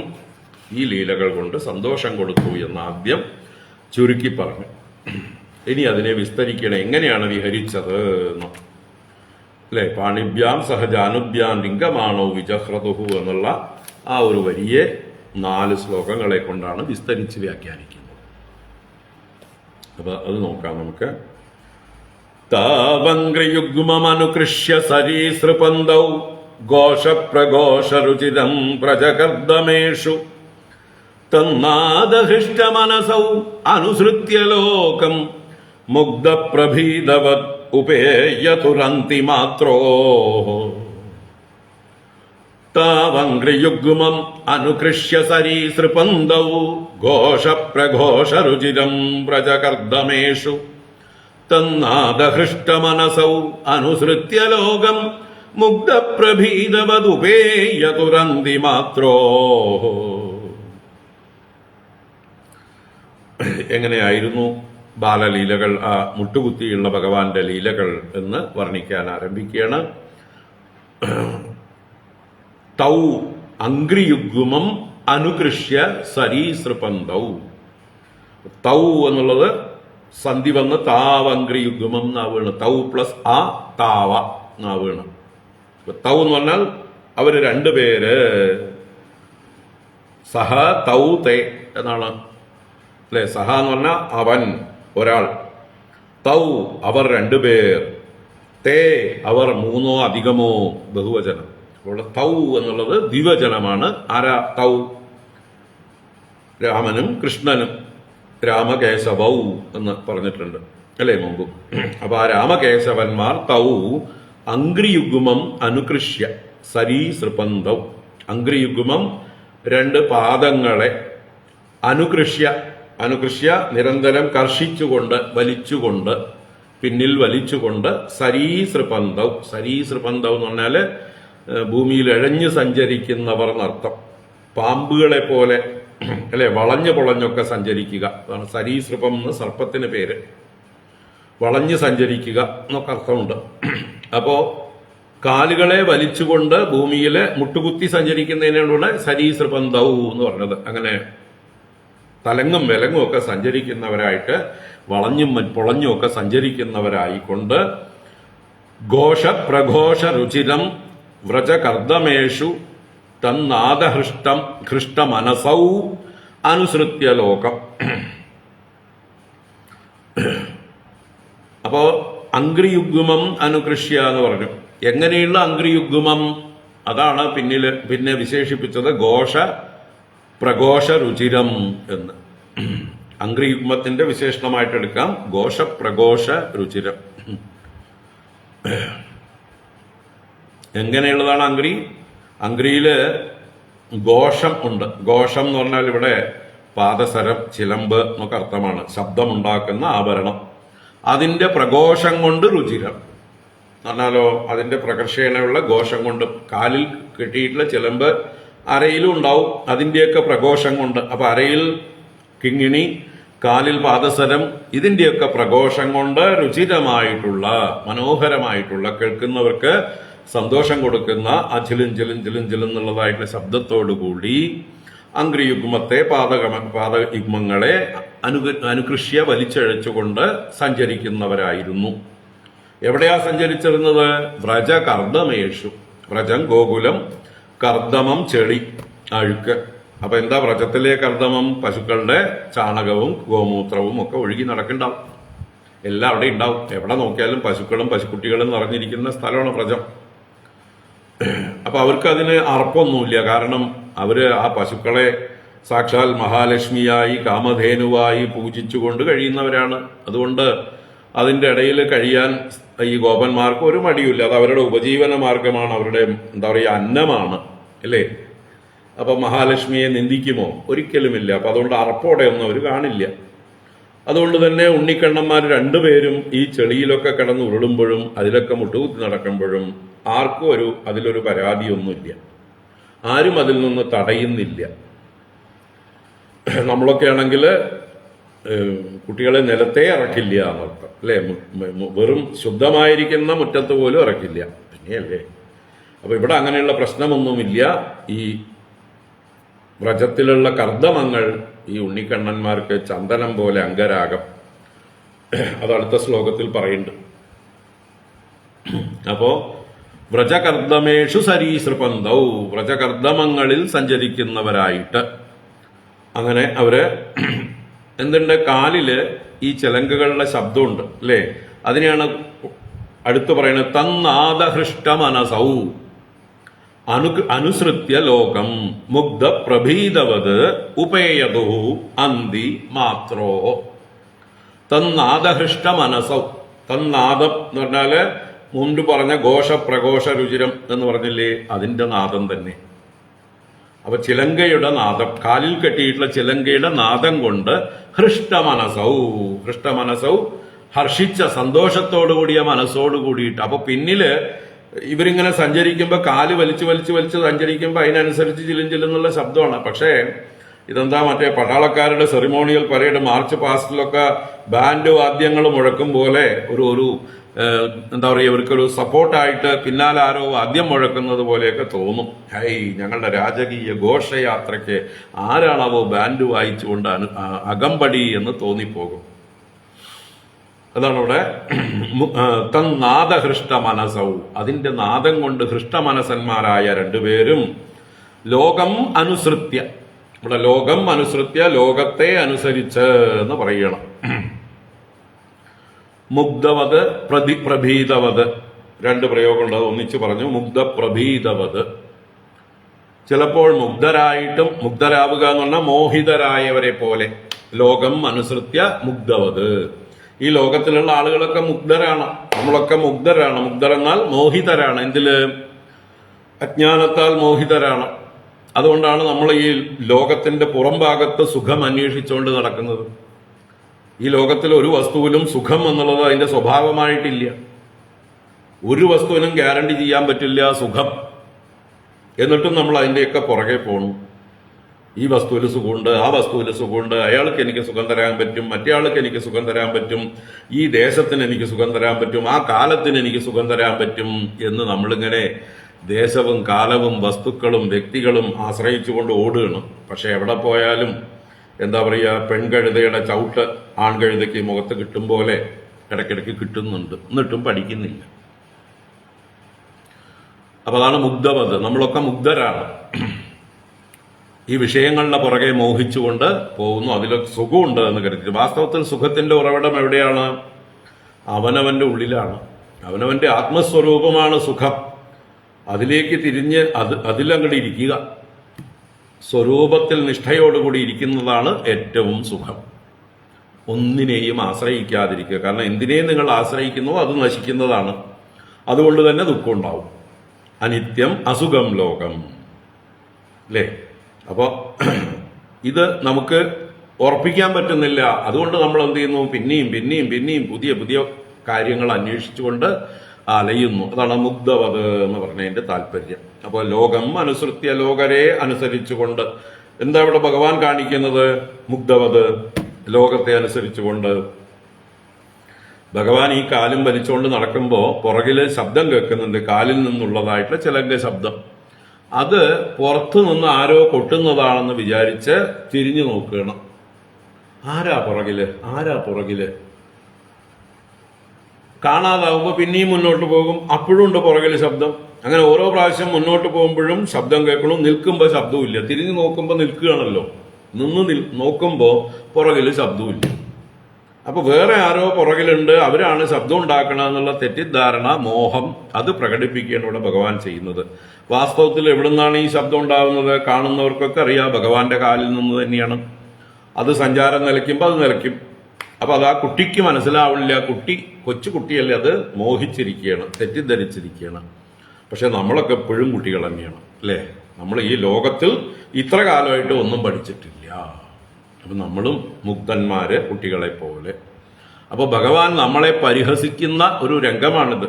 ഈ ലീലകൾ കൊണ്ട് സന്തോഷം കൊടുത്തു എന്ന് ആദ്യം ചുരുക്കി പറഞ്ഞു. ഇനി അതിനെ വിസ്തരിക്കണം, എങ്ങനെയാണ് വിഹരിച്ചത് എന്ന് അല്ലെ. പാണിഭ്യാം സഹജാനുഭ്യാം ലിംഗമാണോ വിജഹ്രതുഹു എന്നുള്ള ആ ഒരു വലിയ 4 ശ്ലോകങ്ങളെ കൊണ്ടാണ് വിസ്തരിച്ച് വ്യാഖ്യാനിക്കുന്നത്. അപ്പൊ അത് നോക്കാം നമുക്ക്. താവംഗ്രിയുഗ്മമനുകൃഷ്യ സരീസൃപന്തൗ ഘോഷപ്രഘോഷരുചിരം പ്രജകർദമേഷു തന്നാദഹൃഷ്ടമനസൗ അനുസൃത്യ ലോകം മുഗ്ധപ്രഭീതവത് ഉപേയതുരന്തിമാത്രോ താവംഗ്രിയുഗ്മം അനുകൃഷ്യ സരീസൃപന്തൗ ഘോഷപ്രഘോഷരുചിരം പ്രജകർദമേഷു തന്നാദഹൃഷ്ടമനസൗ അനുസൃത്യ ലോകം മുഗ്ധപ്രഭീതവതുപേയതുരന്തിമാത്രോ. എങ്ങനെയായിരുന്നു ബാലലീലകൾ, ആ മുട്ടുകുത്തിയുള്ള ഭഗവാന്റെ ലീലകൾ എന്ന് വർണ്ണിക്കാൻ ആരംഭിക്കുകയാണ്. തൗ അംഗ്രിയുഗ്മം അനുകൃഷ്യ സരീസൃപന്തൗ. തൗ എന്നുള്ളത് സന്ധി വന്ന് താവംഗ്രിയുഗ്മം എന്നാ വീണ്, തൗ പ്ലസ് ആ താവ എന്നാ വീണ്. തൗ എന്ന് പറഞ്ഞാൽ അവര് 2 പേര്, സഹ തൗ തേ എന്നാണ് അല്ലെ. സഹ എന്ന് പറഞ്ഞാൽ അവൻ, ഒരാൾ. തൗ അവർ 2 പേർ, തേ അവർ 3 അധികമോ ബഹുവചനം. അപ്പോൾ തൗ എന്നുള്ളത് ദ്വിവചനമാണ്. ആരാ തൗ? രാമനും കൃഷ്ണനും. രാമകേശവൗ എന്ന് പറഞ്ഞിട്ടുണ്ട് അല്ലേ മുമ്പ്. അപ്പൊ ആ രാമകേശവന്മാർ തൗ അംഗ്രിയുഗ്മം അനുകൃഷ്യ സരീസൃപന്തൗ. അംഗ്രിയുഗ്മം 2 പാദങ്ങളെ അനുകൃഷ്യ നിരന്തരം കർഷിച്ചുകൊണ്ട്, വലിച്ചുകൊണ്ട്, പിന്നിൽ വലിച്ചുകൊണ്ട് സരീസൃപന്തൗ. സരീസൃപന്തൗ എന്ന് പറഞ്ഞാല് ഭൂമിയിൽ ഇഴഞ്ഞു സഞ്ചരിക്കുന്നവർ എന്നർത്ഥം. പാമ്പുകളെ പോലെ അല്ലെ, വളഞ്ഞു പൊളഞ്ഞൊക്കെ സഞ്ചരിക്കുക. അതാണ് സരീസൃപം എന്ന് സർപ്പത്തിന് പേര്. വളഞ്ഞു സഞ്ചരിക്കുക എന്നൊക്കെ അർത്ഥമുണ്ട്. അപ്പോ കാലുകളെ വലിച്ചുകൊണ്ട് ഭൂമിയിൽ മുട്ടുകുത്തി സഞ്ചരിക്കുന്നതിനോട് സരീസൃപം ദൗ എന്ന് പറഞ്ഞത്. അങ്ങനെ തലങ്ങും വിലങ്ങും ഒക്കെ സഞ്ചരിക്കുന്നവരായിട്ട്, വളഞ്ഞും പൊളഞ്ഞും ഒക്കെ സഞ്ചരിക്കുന്നവരായിക്കൊണ്ട് ഘോഷ പ്രഘോഷ രുചിരം വ്രജകർദ്ദമേഷു തന്നാദഹൃഷ്ടം ഹൃഷ്ടമനസൗ അനുസൃത്യ ലോകം. അപ്പോ അംഗ്രിയുഗ്മം അനുകൃഷ്യ എന്ന് പറഞ്ഞു. എങ്ങനെയുള്ള അംഗ്രിയുഗ്മം? അതാണ് പിന്നെ വിശേഷിപ്പിച്ചത് ഘോഷ പ്രഘോഷ രുചിരം എന്ന്. അംഗ്രിയുഗ്മത്തിന്റെ വിശേഷണമായിട്ട് എടുക്കാം ഘോഷ പ്രഘോഷ രുചിരം. എങ്ങനെയുള്ളതാണ് അംഗ്രി? അംഗ്രിയില് ഘോഷം ഉണ്ട്. ഘോഷം എന്ന് പറഞ്ഞാൽ ഇവിടെ പാദസരം, ചിലമ്പ് എന്നൊക്കെ അർത്ഥമാണ്. ശബ്ദമുണ്ടാക്കുന്ന ആഭരണം. അതിന്റെ പ്രഘോഷം കൊണ്ട് രുചിരം പറഞ്ഞാലോ, അതിന്റെ പ്രകർഷേണയുള്ള ഘോഷം കൊണ്ട്. കാലിൽ കെട്ടിയിട്ടുള്ള ചിലമ്പ് അരയിലും ഉണ്ടാവും, അതിന്റെയൊക്കെ പ്രഘോഷം കൊണ്ട്. അപ്പൊ അരയിൽ കിങ്ങിണി, കാലിൽ പാദസരം, ഇതിന്റെയൊക്കെ പ്രഘോഷം കൊണ്ട് രുചിരമായിട്ടുള്ള, മനോഹരമായിട്ടുള്ള, കേൾക്കുന്നവർക്ക് സന്തോഷം കൊടുക്കുന്ന ആ ചിലും ചിലും ചിലും ചിലും എന്നുള്ളതായിട്ടുള്ള ശബ്ദത്തോടുകൂടി അംഗ്രിയുഗ്മത്തെ പാദയുഗ്മങ്ങളെ അനുകൃഷ്യ വലിച്ചഴച്ചുകൊണ്ട് സഞ്ചരിക്കുന്നവരായിരുന്നു. എവിടെയാ സഞ്ചരിച്ചിരുന്നത്? വ്രജകർദ്ദമേഷു. വ്രജം ഗോകുലം, കർദ്ദമം ചെളി, അഴുക്ക്. അപ്പൊ എന്താ വ്രജത്തിലെ കർദ്ദമം? പശുക്കളുടെ ചാണകവും ഗോമൂത്രവും ഒക്കെ ഒഴുകി നടക്കുന്നുണ്ടാവും. എല്ലാം അവിടെ ഉണ്ടാവും. എവിടെ നോക്കിയാലും പശുക്കളും പശുക്കുട്ടികളും നിറഞ്ഞിരിക്കുന്ന സ്ഥലമാണ് വ്രജം. അപ്പൊ അവർക്ക് അതിന് അർപ്പൊന്നുമില്ല. കാരണം അവര് ആ പശുക്കളെ സാക്ഷാൽ മഹാലക്ഷ്മിയായി കാമധേനുവായി പൂജിച്ചുകൊണ്ട് കഴിയുന്നവരാണ്. അതുകൊണ്ട് അതിന്റെ ഇടയിൽ കഴിയാൻ ഈ ഗോപന്മാർക്ക് ഒരു മടിയുമില്ല. അത് അവരുടെ ഉപജീവന മാർഗമാണ്, അവരുടെ എന്താ പറയുക അന്നമാണ്, അല്ലേ? അപ്പൊ മഹാലക്ഷ്മിയെ നിന്ദിക്കുമോ? ഒരിക്കലുമില്ല. അപ്പൊ അതുകൊണ്ട് അർപ്പോടെ ഒന്നും അവർ കാണില്ല. അതുകൊണ്ട് തന്നെ ഉണ്ണിക്കണ്ണന്മാർ രണ്ടുപേരും ഈ ചെളിയിലൊക്കെ കിടന്ന് ഉരുളുമ്പോഴും അതിലൊക്കെ മുട്ടുകുത്തി നടക്കുമ്പോഴും ആർക്കും അതിലൊരു പരാതിയൊന്നുമില്ല. ആരും അതിൽ നിന്ന് തടയുന്നില്ല. നമ്മളൊക്കെ ആണെങ്കിൽ കുട്ടികളെ നിലത്തേ ഇറക്കില്ല എന്നർത്ഥം, അല്ലേ? വെറും ശുദ്ധമായിരിക്കുന്ന മുറ്റത്ത് പോലും ഇറക്കില്ല, പിന്നെയല്ലേ? അപ്പൊ ഇവിടെ അങ്ങനെയുള്ള പ്രശ്നമൊന്നുമില്ല. ഈ വ്രജത്തിലുള്ള കർദ്ദമങ്ങൾ ഈ ഉണ്ണിക്കണ്ണന്മാർക്ക് ചന്ദനം പോലെ അംഗരാഗം. അത് അടുത്ത ശ്ലോകത്തിൽ പറയുന്നുണ്ട്. അപ്പോ വ്രജകർദ്ദമേഷു സരീസൃപന്തൗ, വ്രജകർദ്ദമങ്ങളിൽ സഞ്ചരിക്കുന്നവരായിട്ട്. അങ്ങനെ അവര് എന്തുണ്ട്? കാലില് ഈ ചിലങ്കകളുടെ ശബ്ദമുണ്ട്, അല്ലേ? അതിനെയാണ് അടുത്ത് പറയുന്നത് തന്നാദഹൃഷ്ടമനസൗ അനുസൃത്യ ലോകം മുഗ്ധ പ്രഭീതവത് ഉപേയതു അന്തി മാത്രോ. തന്നാദഹൃഷ്ട മനസൗ. തന്നാദം എന്ന് പറഞ്ഞാല് മുൻപ് പറഞ്ഞ ഘോഷ പ്രഘോഷ രുചിരം എന്ന് പറഞ്ഞില്ലേ, അതിന്റെ നാദം തന്നെ. അപ്പൊ ചിലങ്കയുടെ നാദം, കാലിൽ കെട്ടിയിട്ടുള്ള ചിലങ്കയുടെ നാദം കൊണ്ട് ഹൃഷ്ടമനസൗ. ഹൃഷ്ടമനസൗ ഹർഷിച്ച സന്തോഷത്തോടു കൂടിയ മനസ്സോടു കൂടിയിട്ട്. അപ്പൊ പിന്നില് ഇവരിങ്ങനെ സഞ്ചരിക്കുമ്പോൾ കാല് വലിച്ചു വലിച്ചു വലിച്ച് സഞ്ചരിക്കുമ്പോൾ അതിനനുസരിച്ച് ചിലും ചിലെന്നുള്ള ശബ്ദമാണ്. പക്ഷേ ഇതെന്താ മറ്റേ പട്ടാളക്കാരുടെ സെറിമോണിയൽ പരേഡ്, മാർച്ച് പാസ്റ്റിലൊക്കെ ബാൻഡ് വാദ്യങ്ങൾ മുഴക്കും പോലെ ഒരു എന്താ പറയുക, ഇവർക്കൊരു സപ്പോർട്ടായിട്ട് പിന്നാലെ ആരോ വാദ്യം മുഴക്കുന്നത് പോലെയൊക്കെ തോന്നും. ഹൈ, ഞങ്ങളുടെ രാജകീയ ഘോഷയാത്രയ്ക്ക് ആരാണാവോ ബാൻഡ് വായിച്ചുകൊണ്ട് അകമ്പടി എന്ന് തോന്നിപ്പോകും. അതാണ് ഇവിടെ തന്നാദഹൃഷ്ട മനസൗ. അതിന്റെ നാദം കൊണ്ട് ഹൃഷ്ടമനസന്മാരായ രണ്ടുപേരും ലോകം അനുസൃത്യ. ഇവിടെ ലോകം അനുസൃത്യ, ലോകത്തെ അനുസരിച്ച് എന്ന് പറയണം. മുഗ്ധവത് പ്രഭീതവത്, രണ്ട് പ്രയോഗമുണ്ട്, അത് ഒന്നിച്ച് പറഞ്ഞു. മുഗ്ധ പ്രഭീതവത്. ചിലപ്പോൾ മുഗ്ധരായിട്ടും, മുഗ്ധരാവുക എന്ന് പറഞ്ഞാൽ മോഹിതരായവരെ പോലെ. ലോകം അനുസൃത്യ മുഗ്ധവത്. ഈ ലോകത്തിലുള്ള ആളുകളൊക്കെ മുഗ്ധരാണ്, നമ്മളൊക്കെ മുഗ്ധരാണ്. മുഗ്ധരെന്നാൽ മോഹിതരാണ്. എന്തില്? അജ്ഞാനത്താൽ മോഹിതരാണ്. അതുകൊണ്ടാണ് നമ്മൾ ഈ ലോകത്തിന്റെ പുറം ഭാഗത്ത് സുഖം അന്വേഷിച്ചുകൊണ്ട് നടക്കുന്നത്. ഈ ലോകത്തിൽ ഒരു വസ്തുവിലും സുഖം എന്നുള്ളത് അതിന്റെ സ്വഭാവമായിട്ടില്ല. ഒരു വസ്തുവിനും ഗ്യാരണ്ടി ചെയ്യാൻ പറ്റില്ല സുഖം. എന്നിട്ടും നമ്മൾ അതിന്റെയൊക്കെ പുറകെ പോകണം. ഈ വസ്തുവിൽ സുഖമുണ്ട്, ആ വസ്തുവിൽ സുഖമുണ്ട്, അയാൾക്ക് എനിക്ക് സുഖം തരാൻ പറ്റും, മറ്റേ ആൾക്ക് എനിക്ക് സുഖം തരാൻ പറ്റും, ഈ ദേശത്തിന് എനിക്ക് സുഖം തരാൻ പറ്റും, ആ കാലത്തിന് എനിക്ക് സുഖം തരാൻ പറ്റും എന്ന് നമ്മളിങ്ങനെ ദേശവും കാലവും വസ്തുക്കളും വ്യക്തികളും ആശ്രയിച്ചുകൊണ്ട് ഓടുകയാണ്. പക്ഷെ എവിടെ പോയാലും എന്താ പറയുക, പെൺകഴുതയുടെ ചവിട്ട് ആൺകഴുതയ്ക്ക് മുഖത്ത് കിട്ടും പോലെ ഇടയ്ക്കിടയ്ക്ക് കിട്ടുന്നുണ്ട്, എന്നിട്ടും പഠിക്കുന്നില്ല. അപ്പൊ അതാണ് മുഗ്ധവത്. നമ്മളൊക്കെ മുഗ്ധരാണ്. ഈ വിഷയങ്ങളുടെ പുറകെ മോഹിച്ചുകൊണ്ട് പോകുന്നു. അതിലൊക്കെ സുഖമുണ്ട് എന്ന് കരുതി. വാസ്തവത്തിൽ സുഖത്തിന്റെ ഉറവിടം എവിടെയാണ്? അവനവന്റെ ഉള്ളിലാണ്. അവനവന്റെ ആത്മസ്വരൂപമാണ് സുഖം. അതിലേക്ക് തിരിഞ്ഞ് അതിലങ്ങോട്ട് ഇരിക്കുക. സ്വരൂപത്തിൽ നിഷ്ഠയോടുകൂടി ഇരിക്കുന്നതാണ് ഏറ്റവും സുഖം. ഒന്നിനെയും ആശ്രയിക്കാതിരിക്കുക. കാരണം എന്തിനേയും നിങ്ങൾ ആശ്രയിക്കുന്നോ അത് നശിക്കുന്നതാണ്. അതുകൊണ്ട് തന്നെ ദുഃഖം ഉണ്ടാവും. അനിത്യം അസുഖം ലോകം, അല്ലേ? അപ്പോൾ ഇത് നമുക്ക് ഉറപ്പിക്കാൻ പറ്റുന്നില്ല. അതുകൊണ്ട് നമ്മൾ എന്ത് ചെയ്യുന്നു? പിന്നെയും പിന്നെയും പിന്നെയും പുതിയ പുതിയ കാര്യങ്ങൾ അന്വേഷിച്ചുകൊണ്ട് അലയുന്നു. അതാണ് മുഗ്ധവത് എന്ന് പറഞ്ഞതിന്റെ താല്പര്യം. അപ്പോൾ ലോകം അനുസൃത്യ ലോകരെ അനുസരിച്ചുകൊണ്ട്, എന്താ ഇവിടെ ഭഗവാൻ കാണിക്കുന്നത്? മുഗ്ധവത്, ലോകത്തെ അനുസരിച്ചുകൊണ്ട്. ഭഗവാൻ ഈ കാലും വലിച്ചുകൊണ്ട് നടക്കുമ്പോൾ പുറകില് ശബ്ദം കേൾക്കുന്നുണ്ട്, കാലിൽ നിന്നുള്ളതായിട്ടുള്ള ചിലങ്ക ശബ്ദം. അത് പുറത്തു നിന്ന് ആരോ കൊട്ടുന്നതാണെന്ന് വിചാരിച്ച് തിരിഞ്ഞു നോക്കണം. ആരാ പുറകില്? കാണാതാവുമ്പോൾ പിന്നെയും മുന്നോട്ട് പോകും, അപ്പോഴും ഉണ്ട് പുറകിൽ ശബ്ദം. അങ്ങനെ ഓരോ പ്രാവശ്യം മുന്നോട്ട് പോകുമ്പോഴും ശബ്ദം കേൾക്കണം. നിൽക്കുമ്പോൾ ശബ്ദവുമില്ല. തിരിഞ്ഞു നോക്കുമ്പോൾ നിൽക്കുകയാണല്ലോ. നോക്കുമ്പോൾ പുറകിൽ ശബ്ദവുമില്ല. അപ്പൊ വേറെ ആരോ പുറകിലുണ്ട്, അവരാണ് ശബ്ദം ഉണ്ടാക്കണമെന്നുള്ള തെറ്റിദ്ധാരണ, മോഹം, അത് പ്രകടിപ്പിക്കുകയാണ് ഇവിടെ ഭഗവാൻ ചെയ്യുന്നത്. വാസ്തവത്തിൽ എവിടുന്നാണ് ഈ ശബ്ദം ഉണ്ടാവുന്നത്? കാണുന്നവർക്കൊക്കെ അറിയാം, ഭഗവാന്റെ കാലിൽ നിന്ന് തന്നെയാണ്. അത് സഞ്ചാരം നിലയ്ക്കുമ്പോൾ അത് നിലയ്ക്കും. അപ്പൊ അത് ആ കുട്ടിക്ക് മനസ്സിലാവില്ല. കൊച്ചു കുട്ടിയല്ലേ, അത് മോഹിച്ചിരിക്കുകയാണ്, തെറ്റിദ്ധരിച്ചിരിക്കുകയാണ്. പക്ഷെ നമ്മളൊക്കെ എപ്പോഴും കുട്ടികൾ തന്നെയാണ്, അല്ലേ? നമ്മൾ ഈ ലോകത്തിൽ ഇത്ര കാലമായിട്ട് ഒന്നും പഠിച്ചിട്ടില്ല. അപ്പൊ നമ്മളും മുക്തന്മാര്, കുട്ടികളെ പോലെ. അപ്പൊ ഭഗവാൻ നമ്മളെ പരിഹസിക്കുന്ന ഒരു രംഗമാണിത്.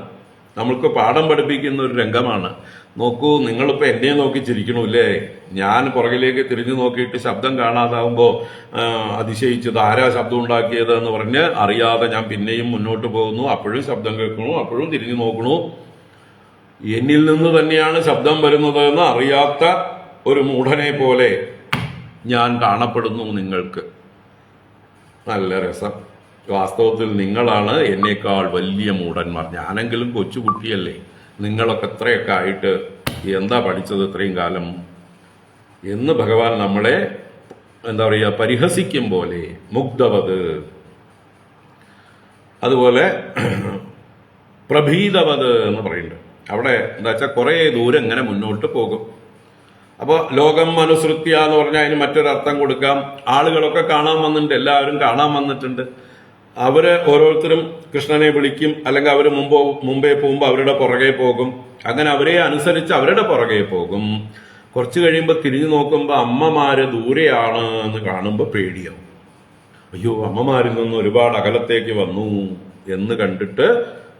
നമ്മൾക്ക് പാഠം പഠിപ്പിക്കുന്ന ഒരു രംഗമാണ്. നോക്കൂ, നിങ്ങളിപ്പോ എന്നെ നോക്കി ചിരിക്കണല്ലേ? ഞാൻ പുറകിലേക്ക് തിരിഞ്ഞു നോക്കിയിട്ട് ശബ്ദം കാണാതാവുമ്പോ അതിശയിച്ചത് ആരാ ശബ്ദം ഉണ്ടാക്കിയത് എന്ന് പറഞ്ഞ് അറിയാതെ ഞാൻ പിന്നെയും മുന്നോട്ട് പോകുന്നു. അപ്പോഴും ശബ്ദം കേൾക്കണു, അപ്പോഴും തിരിഞ്ഞു നോക്കണു. എന്നിൽ നിന്ന് തന്നെയാണ് ശബ്ദം വരുന്നത് എന്ന് അറിയാത്ത ഒരു മൂഢനെ പോലെ ഞാൻ കാണപ്പെടുന്നു നിങ്ങൾക്ക്. നല്ല രസം. വാസ്തവത്തിൽ നിങ്ങളാണ് എന്നേക്കാൾ വലിയ മൂഢന്മാർ. ഞാനെങ്കിലും കൊച്ചുകുട്ടിയല്ലേ, നിങ്ങളൊക്കെ എത്രയൊക്കെ ആയിട്ട് എന്താ പഠിച്ചത് ഇത്രയും കാലം എന്ന് ഭഗവാൻ നമ്മളെ എന്താ പറയുക, പരിഹസിക്കും പോലെ. മുഗ്ധവത്. അതുപോലെ പ്രഭീതവത് എന്ന് പറയുന്നുണ്ട്. അവിടെ എന്താ വെച്ചാൽ കുറെ ദൂരം ഇങ്ങനെ മുന്നോട്ട് പോകും. അപ്പോൾ ലോകം അനുസൃത്യ എന്ന് പറഞ്ഞാൽ അതിന് മറ്റൊരർത്ഥം കൊടുക്കാം. ആളുകളൊക്കെ കാണാൻ വന്നിട്ടുണ്ട്, എല്ലാവരും കാണാൻ വന്നിട്ടുണ്ട്. അവര് ഓരോരുത്തരും കൃഷ്ണനെ വിളിക്കും, അല്ലെങ്കിൽ അവര് മുമ്പേ പോകുമ്പോൾ അവരുടെ പുറകെ പോകും. അങ്ങനെ അവരെ അനുസരിച്ച് അവരുടെ പുറകെ പോകും. കുറച്ച് കഴിയുമ്പോൾ തിരിഞ്ഞു നോക്കുമ്പോൾ അമ്മമാര് ദൂരെയാണ് എന്ന് കാണുമ്പോൾ പേടിയാവും. അയ്യോ, അമ്മമാരിൽ നിന്ന് ഒരുപാട് അകലത്തേക്ക് വന്നു എന്ന് കണ്ടിട്ട്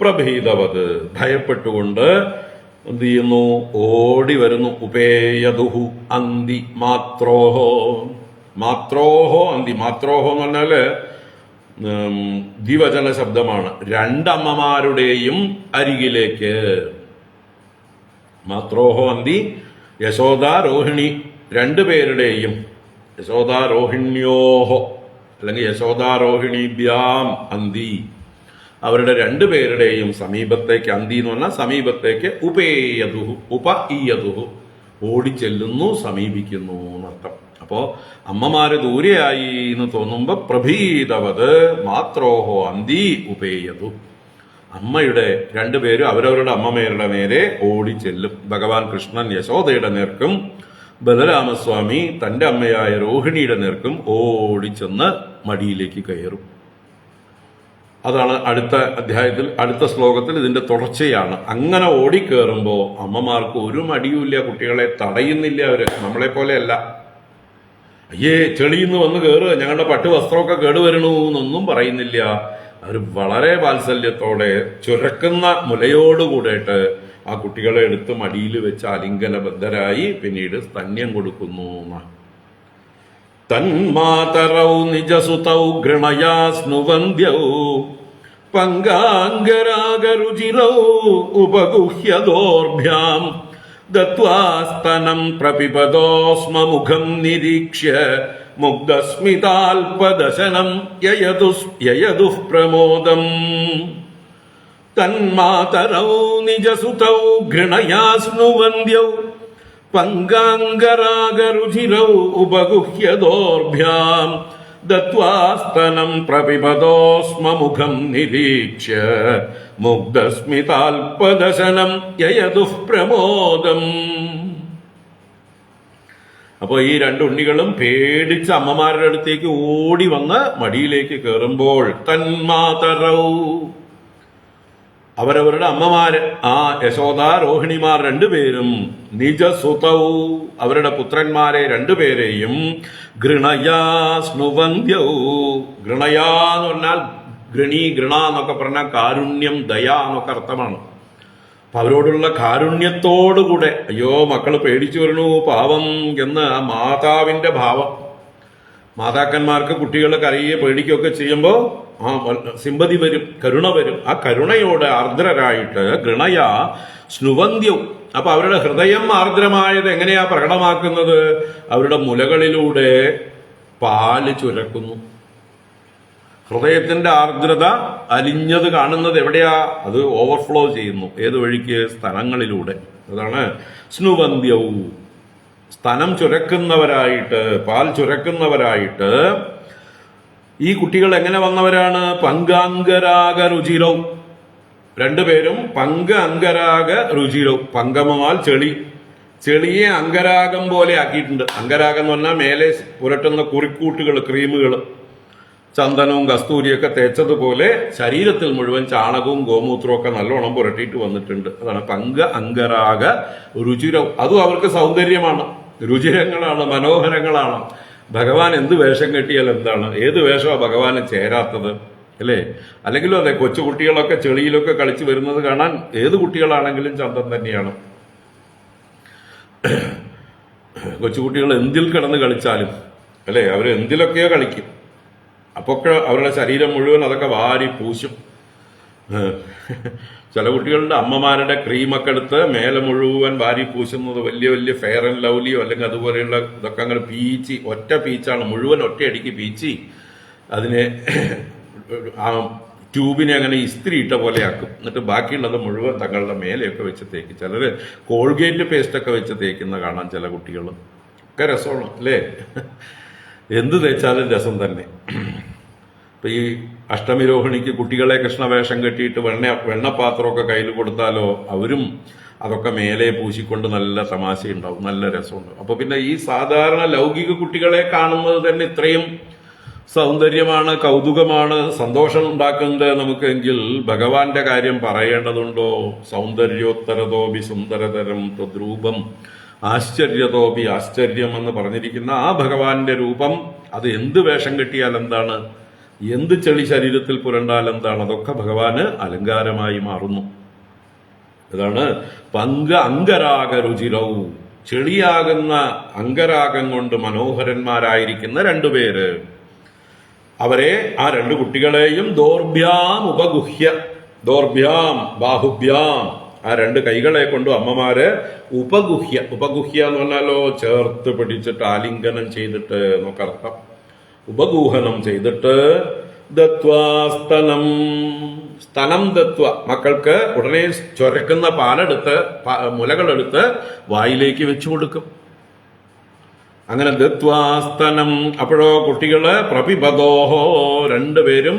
പ്രഭീതവത്, ഭയപ്പെട്ടുകൊണ്ട് എന്ത് ചെയ്യുന്നു? ഓടി വരുന്നു. ഉപേയതുഹു അന്തി മാത്രോഹോ. അന്തി. മാത്രോഹോ എന്ന് പറഞ്ഞാല് ദ്വിവചന ശബ്ദമാണ്. രണ്ടമ്മമാരുടെയും അരികിലേക്ക്. മാത്രോഹോ അന്തി. യശോദാരോഹിണി, രണ്ടുപേരുടെയും. യശോദാരോഹിണ്യോഹോ അല്ലെങ്കിൽ യശോദാരോഹിണിഭ്യാം അന്തി, അവരുടെ രണ്ടുപേരുടെയും സമീപത്തേക്ക്. അന്തി എന്ന് പറഞ്ഞാൽ സമീപത്തേക്ക്. ഉപേയതുഹു, ഉപഈയതുഹു, ഓടിച്ചെല്ലുന്നു, സമീപിക്കുന്നു എന്നർത്ഥം. അപ്പോ അമ്മമാര് ദൂരെയായി എന്ന് തോന്നുമ്പോ പ്രഭീതവത് മാത്രോഹോ അന്തി ഉപേയതു. അമ്മയുടെ രണ്ടുപേരും അവരവരുടെ അമ്മമാരുടെ നേരെ ഓടിച്ചെല്ലും. ഭഗവാൻ കൃഷ്ണൻ യശോദയുടെ നേർക്കും ബലരാമസ്വാമി തന്റെ അമ്മയായ രോഹിണിയുടെ നേർക്കും ഓടിച്ചെന്ന് മടിയിലേക്ക് കയറും. അതാണ് അടുത്ത അധ്യായത്തിൽ, അടുത്ത ശ്ലോകത്തിൽ ഇതിന്റെ തുടർച്ചയാണ്. അങ്ങനെ ഓടിക്കേറുമ്പോ അമ്മമാർക്ക് ഒരു മടിയുമില്ല, കുട്ടികളെ തടയുന്നില്ല. അവര് നമ്മളെ പോലെയല്ല. അയ്യേ ചെളിയിന്ന് വന്ന് കയറുക, ഞങ്ങളുടെ പട്ടുവസ്ത്രമൊക്കെ കേടുവരണു എന്നൊന്നും പറയുന്നില്ല. അവർ വളരെ വാത്സല്യത്തോടെ ചുരക്കുന്ന മുലയോടുകൂടിയിട്ട് ആ കുട്ടികളെ എടുത്ത് മടിയിൽ വെച്ച് ആലിംഗനബദ്ധരായി പിന്നീട് സ്തന്യം കൊടുക്കുന്നു. തന്മാതരൗ നിജസുതൗ ഗൃണയാ സ്നുവന്ധ്യൗ പങ്കാംഗരാഗരുചിരൗ ഉപഗുഹ്യദോർഭ്യാം ദത്വാ സ്തനം പ്രപിപദോസ്മ മുഖം നിരീക്ഷ്യ മുഗ്ധസ്മിതാൽപദശനം യയതുഃ പ്രമോദം. തന്മാതരൗ നിജസുതൗ ഗൃണയാ സ്നുവന്ധ്യൗ പങ്കാംഗരാഗരുചിരൗ ഉപഗുഹ്യദോർഭ്യാം ദത്വാ സ്തനം പ്രപിപദോസ്മ മുഖം നിരീക്ഷ്യ മുഗ്ധസ്മിതാൽപദശനം യയതുഃ പ്രമോദം. അപ്പോൾ ഈ രണ്ടുണ്ണികളും പേടിച്ച അമ്മമാരുടെ അടുത്തേക്ക് ഓടി വന്ന് മടിയിലേക്ക് കയറുമ്പോൾ തന്മാതരൗ, അവരവരുടെ അമ്മമാര്, ആ യശോദ രോഹിണിമാർ രണ്ടുപേരും, നിജസുതൗ, അവരുടെ പുത്രന്മാരെ രണ്ടുപേരെയും, ഗൃണയാ സ്നുവന്ധ്യൗ, ഗൃണയാ എന്ന് പറഞ്ഞാൽ ഗൃണ എന്നൊക്കെ പറഞ്ഞാൽ കാരുണ്യം, ദയ എന്നൊക്കെ അർത്ഥമാണ്. അപ്പൊ അവരോടുള്ള കാരുണ്യത്തോടുകൂടെ, അയ്യോ മക്കള് പേടിച്ചു വരണു പാവം എന്ന് ആ മാതാവിന്റെ ഭാവം. മാതാക്കന്മാർക്ക് കുട്ടികളെ കരയുകയോ പേടിക്കുകയൊക്കെ ചെയ്യുമ്പോൾ ആ സിമ്പതി വരും, കരുണ വരും. ആ കരുണയോട് ആർദ്രരായിട്ട് ഗൃണയാ സ്നുവന്ധ്യവും. അപ്പൊ അവരുടെ ഹൃദയം ആർദ്രമായത് എങ്ങനെയാ പ്രകടമാക്കുന്നത്? അവരുടെ മുലകളിലൂടെ പാല് ചുരക്കുന്നു. ഹൃദയത്തിന്റെ ആർദ്രത അലിഞ്ഞത് കാണുന്നത് എവിടെയാ? അത് ഓവർഫ്ലോ ചെയ്യുന്നു. ഏത് വഴിക്ക്? സ്ഥലങ്ങളിലൂടെ. അതാണ് സ്നുവന്ധ്യവും. സ്തനം ചുരക്കുന്നവരായിട്ട്, പാൽ ചുരക്കുന്നവരായിട്ട് ഈ കുട്ടികൾ എങ്ങനെ വന്നവരാണ്? പങ്കാംഗരാഗ രുചിരവും. രണ്ടുപേരും അംഗരാഗ രുചിരവും. പങ്കമാൽ ചെളി, ചെളിയെ അംഗരാഗം പോലെ ആക്കിയിട്ടുണ്ട്. അംഗരാഗം എന്ന് പറഞ്ഞാൽ മേലെ പുരട്ടുന്ന കുറിക്കൂട്ടുകൾ, ക്രീമുകൾ, ചന്ദനവും കസ്തൂരിയൊക്കെ തേച്ചതുപോലെ ശരീരത്തിൽ മുഴുവൻ ചാണകവും ഗോമൂത്രവും ഒക്കെ നല്ലോണം പുരട്ടിയിട്ട് വന്നിട്ടുണ്ട്. അതാണ് അംഗരാഗ രുചിരവും. അതും അവർക്ക് സൗന്ദര്യമാണ്, രുചിരങ്ങളാണ്, മനോഹരങ്ങളാണ്. ഭഗവാൻ എന്ത് വേഷം കെട്ടിയാൽ എന്താണ്? ഏത് വേഷമാണ് ഭഗവാന് ചേരാത്തത്? അല്ലേ? അല്ലെങ്കിലും അതെ, കൊച്ചുകുട്ടികളൊക്കെ ചെളിയിലൊക്കെ കളിച്ച് വരുന്നത് കാണാൻ ഏത് കുട്ടികളാണെങ്കിലും ചന്തം തന്നെയാണ്. കൊച്ചുകുട്ടികൾ എന്തിൽ കിടന്ന് കളിച്ചാലും അല്ലേ, അവർ എന്തിലൊക്കെയോ കളിക്കും. അപ്പൊക്കെ അവരുടെ ശരീരം മുഴുവൻ അതൊക്കെ വാരി പൂശും. ചില കുട്ടികളുടെ അമ്മമാരുടെ ക്രീമൊക്കെ എടുത്ത് മേലെ മുഴുവൻ വാരി പൂശുന്നത് വലിയ വലിയ ഫെയർ ആൻഡ് ലവ്ലിയോ അല്ലെങ്കിൽ അതുപോലെയുള്ള ഇതൊക്കെ അങ്ങനെ പീച്ചി, ഒറ്റ പീച്ചാണ്, മുഴുവൻ ഒറ്റയടിക്ക് പീച്ചി അതിനെ ആ ട്യൂബിനെ അങ്ങനെ ഇസ്തിരി ഇട്ട പോലെ ആക്കും. എന്നിട്ട് ബാക്കിയുള്ളത് മുഴുവൻ തങ്ങളുടെ മേലെയൊക്കെ വെച്ച് തേക്കും. ചിലർ കോൾഗേറ്റ് പേസ്റ്റൊക്കെ വെച്ച് തേക്കുന്ന കാണാൻ ചില കുട്ടികൾ. ഒക്കെ രസമാണ് അല്ലേ? എന്ത് തേച്ചാലും രസം തന്നെ. ഇപ്പൊ ഈ അഷ്ടമി രോഹിണിക്ക് കുട്ടികളെ കൃഷ്ണവേഷം കെട്ടിയിട്ട് വെണ്ണപ്പാത്രമൊക്കെ കയ്യിൽ കൊടുത്താലോ അവരും അതൊക്കെ മേലെ പൂശിക്കൊണ്ട് നല്ല തമാശയുണ്ടാവും, നല്ല രസമുണ്ടാവും. അപ്പൊ പിന്നെ ഈ സാധാരണ ലൗകിക കുട്ടികളെ കാണുന്നത് തന്നെ ഇത്രയും സൗന്ദര്യമാണ്, കൗതുകമാണ്, സന്തോഷം ഉണ്ടാക്കുന്നത് നമുക്കെങ്കിൽ ഭഗവാന്റെ കാര്യം പറയേണ്ടതുണ്ടോ? സൗന്ദര്യോത്തരതോപി സുന്ദരതരം തദ്രൂപം ആശ്ചര്യതോപി ആശ്ചര്യം എന്ന് പറഞ്ഞിരിക്കുന്ന ആ ഭഗവാന്റെ രൂപം, അത് എന്ത് വേഷം കെട്ടിയാൽ എന്താണ്, എന്ത് ചെളി ശരീരത്തിൽ പുരണ്ടാൽ എന്താണ്, അതൊക്കെ ഭഗവാന് അലങ്കാരമായി മാറുന്നു. ഇതാണ് അംഗരാഗ രുചിരവും. ചെളിയാകുന്ന അംഗരാഗം കൊണ്ട് മനോഹരന്മാരായിരിക്കുന്ന രണ്ടുപേര്. അവരെ, ആ രണ്ടു കുട്ടികളെയും ദോർഭ്യാം ഉപഗുഹ്യ, ദോർഭ്യാം ബാഹുഭ്യാം, ആ രണ്ട് കൈകളെ കൊണ്ടു അമ്മമാര് ഉപഗുഹ്യ, ഉപഗുഹ്യ എന്ന് പറഞ്ഞാലോ ചേർത്ത് പിടിച്ചിട്ട് ആലിംഗനം ചെയ്തിട്ട് നോക്കർത്ഥം, ഉപഗൂഹനം ചെയ്തിട്ട് ദത്വാസ്തനം, സ്തനം ദത്വ, മക്കൾക്ക് ഉടനെ ചൊരക്കുന്ന പാലെടുത്ത് മുലകളെടുത്ത് വായിലേക്ക് വെച്ചു കൊടുക്കും. അങ്ങനെ ദത്വാസ്തനം. അപ്പോഴോ കുട്ടികള് പ്രപിപദോഹോ, രണ്ടുപേരും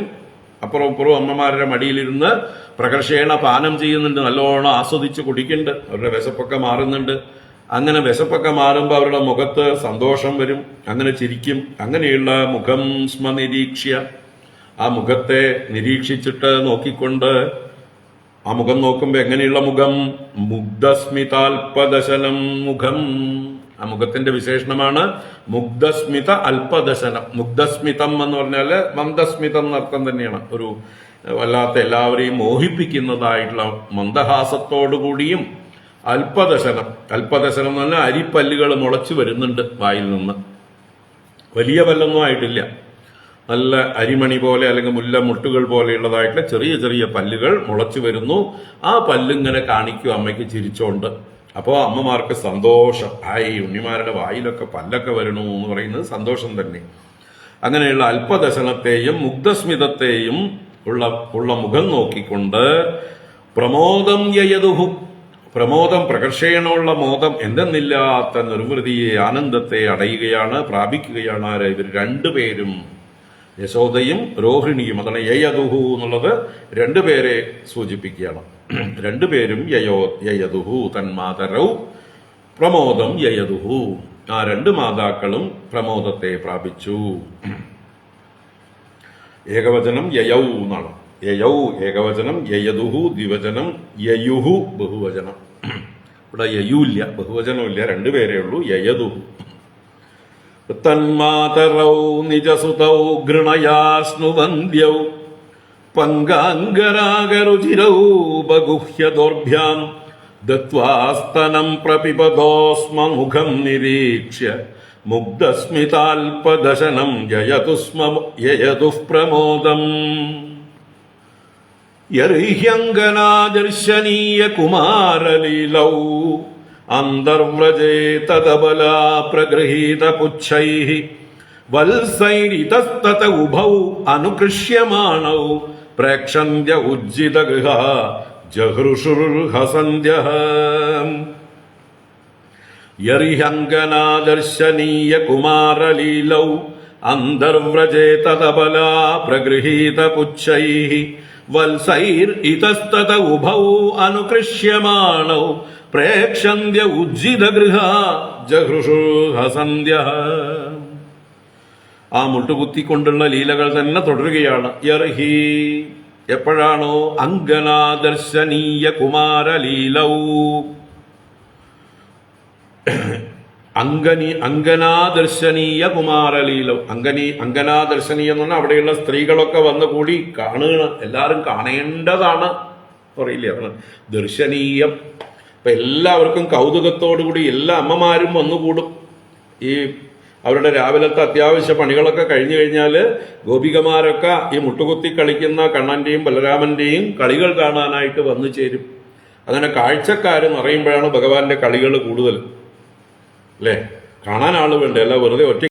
അപ്പുറം ഇപ്പുറവും അമ്മമാരുടെ മടിയിലിരുന്ന് പ്രകർഷേണ പാനം ചെയ്യുന്നുണ്ട്, നല്ലോണം ആസ്വദിച്ച് കുടിക്കുന്നുണ്ട്. അവരുടെ വിശപ്പൊക്കെ മാറുന്നുണ്ട്. അങ്ങനെ വിശപ്പൊക്കെ മാറുമ്പോൾ അവരുടെ മുഖത്ത് സന്തോഷം വരും, അങ്ങനെ ചിരിക്കും. അങ്ങനെയുള്ള മുഖം സ്മ നിരീക്ഷ്യ, ആ മുഖത്തെ നിരീക്ഷിച്ചിട്ട് നോക്കിക്കൊണ്ട്, ആ മുഖം നോക്കുമ്പോൾ എങ്ങനെയുള്ള മുഖം? മുഗ്ധസ്മിതാൽപദശനം മുഖം. ആ മുഖത്തിന്റെ വിശേഷണമാണ് മുഗ്ധസ്മിത അല്പദശനം. മുഗ്ധസ്മിതം എന്ന് പറഞ്ഞാല് മന്ദസ്മിതം എന്നർത്ഥം തന്നെയാണ്. ഒരു വല്ലാത്ത എല്ലാവരെയും മോഹിപ്പിക്കുന്നതായിട്ടുള്ള മന്ദഹാസത്തോടുകൂടിയും അല്പദശനം. അല്പദശനം എന്ന് പറഞ്ഞാൽ അരിപ്പല്ലുകൾ മുളച്ചു വരുന്നുണ്ട് വായിൽ നിന്ന്. വലിയ പല്ലൊന്നും ആയിട്ടില്ല. നല്ല അരിമണി പോലെ അല്ലെങ്കിൽ മുല്ല മുട്ടുകൾ പോലെയുള്ളതായിട്ടുള്ള ചെറിയ ചെറിയ പല്ലുകൾ മുളച്ചു വരുന്നു. ആ പല്ലിങ്ങനെ കാണിക്കും അമ്മയ്ക്ക് ചിരിച്ചോണ്ട്. അപ്പോൾ അമ്മമാർക്ക് സന്തോഷം. ഉണ്ണിമാരുടെ വായിലൊക്കെ പല്ലൊക്കെ വരണു എന്ന് പറയുന്നത് സന്തോഷം തന്നെ. അങ്ങനെയുള്ള അല്പദശനത്തെയും മുഗ്ധസ്മിതത്തെയും ഉള്ള മുഖം നോക്കിക്കൊണ്ട് പ്രമോദം യയതുഹു, പ്രമോദം പ്രകർഷേണമുള്ള മോദം എന്തെന്നില്ലാത്ത നിർവൃതിയെ ആനന്ദത്തെ അടയുകയാണ്, പ്രാപിക്കുകയാണ് ആര്? ഇവർ രണ്ടുപേരും, യശോദയും രോഹിണിയും. അതാണ് യയതുഹു എന്നുള്ളത് രണ്ടുപേരെ സൂചിപ്പിക്കുകയാണ്. രണ്ടുപേരും യയതുഹു തന്മാതരൗ പ്രമോദം യയതുഹു. ആ രണ്ട് മാതാക്കളും പ്രമോദത്തെ പ്രാപിച്ചു. ഏകവചനം യയൗ എന്നാണ്. യയൗ ഏകവചനം, യയതുഹു ദ്വിവചനം, യയുഹു ബഹുവചനം. ഇവിടെ യയു ഇല്ല, ബഹുവചനമില്ല, രണ്ടുപേരേ ഉള്ളൂ. യയതുഹു. തന്മാതരൗ നിജസുതൗ ഗൃണയാസ്നുവന്ദ്യൗ പങ്കാംഗരാഗരുചിരൗ ബഗുഹ്യദോർഭ്യാം ദത്വാസ്തനം പ്രപിപദോസ്മമുഖം നിരീക്ഷ്യ മുഗ്ധസ്മിതാൽപദശനം യയതുഃ പ്രമോദം. യർഹ്യംഗനാദർശനീയ കുമാരലീലൗ അന്തർവ്രജേ തദബലാ പ്രഗൃഹീത പുച്ഛൈഃ വത്സൈരിതസ്തത ഉഭൗ അനുകൃഷ്യമാണൗ പ്രേക്ഷന്ത്യ ഉജ്ജിതഗൃഹ ജഹൃഷുർഹസന്ത്യഃ. യർഹ്യംഗനാദർശനീയ കുമാരലീലൗ അന്തർവ്രജേ തദബലാ പ്രഗൃഹീത പുച്ഛൈഃ വത്സൈരിതസ്തത ഉഭൗ അനുകൃഷ്യമാണൗ പ്രേക്ഷന്ത്യ ഉജ്ജിതഗൃഹ ജഹൃഷുർഹസന്ത്യഃ. ആ മുട്ടുകുത്തിക്കൊണ്ടുള്ള ലീലകൾ തന്നെ തുടരുകയാണ്. യർഹി എപ്പോഴാണോ അങ്കനാദർശനീയ കുമാരലീലൗ, അങ്കനാദർശനീയ കുമാരലീലൗ. അങ്കനാദർശനീയ എന്ന് പറഞ്ഞാൽ അവിടെയുള്ള സ്ത്രീകളൊക്കെ വന്ന് കൂടി കാണുകയാണ്. എല്ലാവരും കാണേണ്ടതാണ് പറയില്ലേ, അതാണ് ദർശനീയം. അപ്പൊ എല്ലാവർക്കും കൗതുകത്തോടുകൂടി എല്ലാ അമ്മമാരും വന്നുകൂടും. ഈ അവരുടെ രാവിലത്തെ അത്യാവശ്യ പണികളൊക്കെ കഴിഞ്ഞു കഴിഞ്ഞാൽ ഗോപികമാരൊക്കെ ഈ മുട്ടുകുത്തി കളിക്കുന്ന കണ്ണന്റെയും ബലരാമന്റെയും കളികൾ കാണാനായിട്ട് വന്നു ചേരും. അങ്ങനെ കാഴ്ചക്കാർ നിറയുമ്പോഴാണ് ഭഗവാന്റെ കളികൾ കൂടുതൽ, അല്ലേ? കാണാൻ ആള് വേണ്ട, അല്ല വെറുതെ ഒറ്റ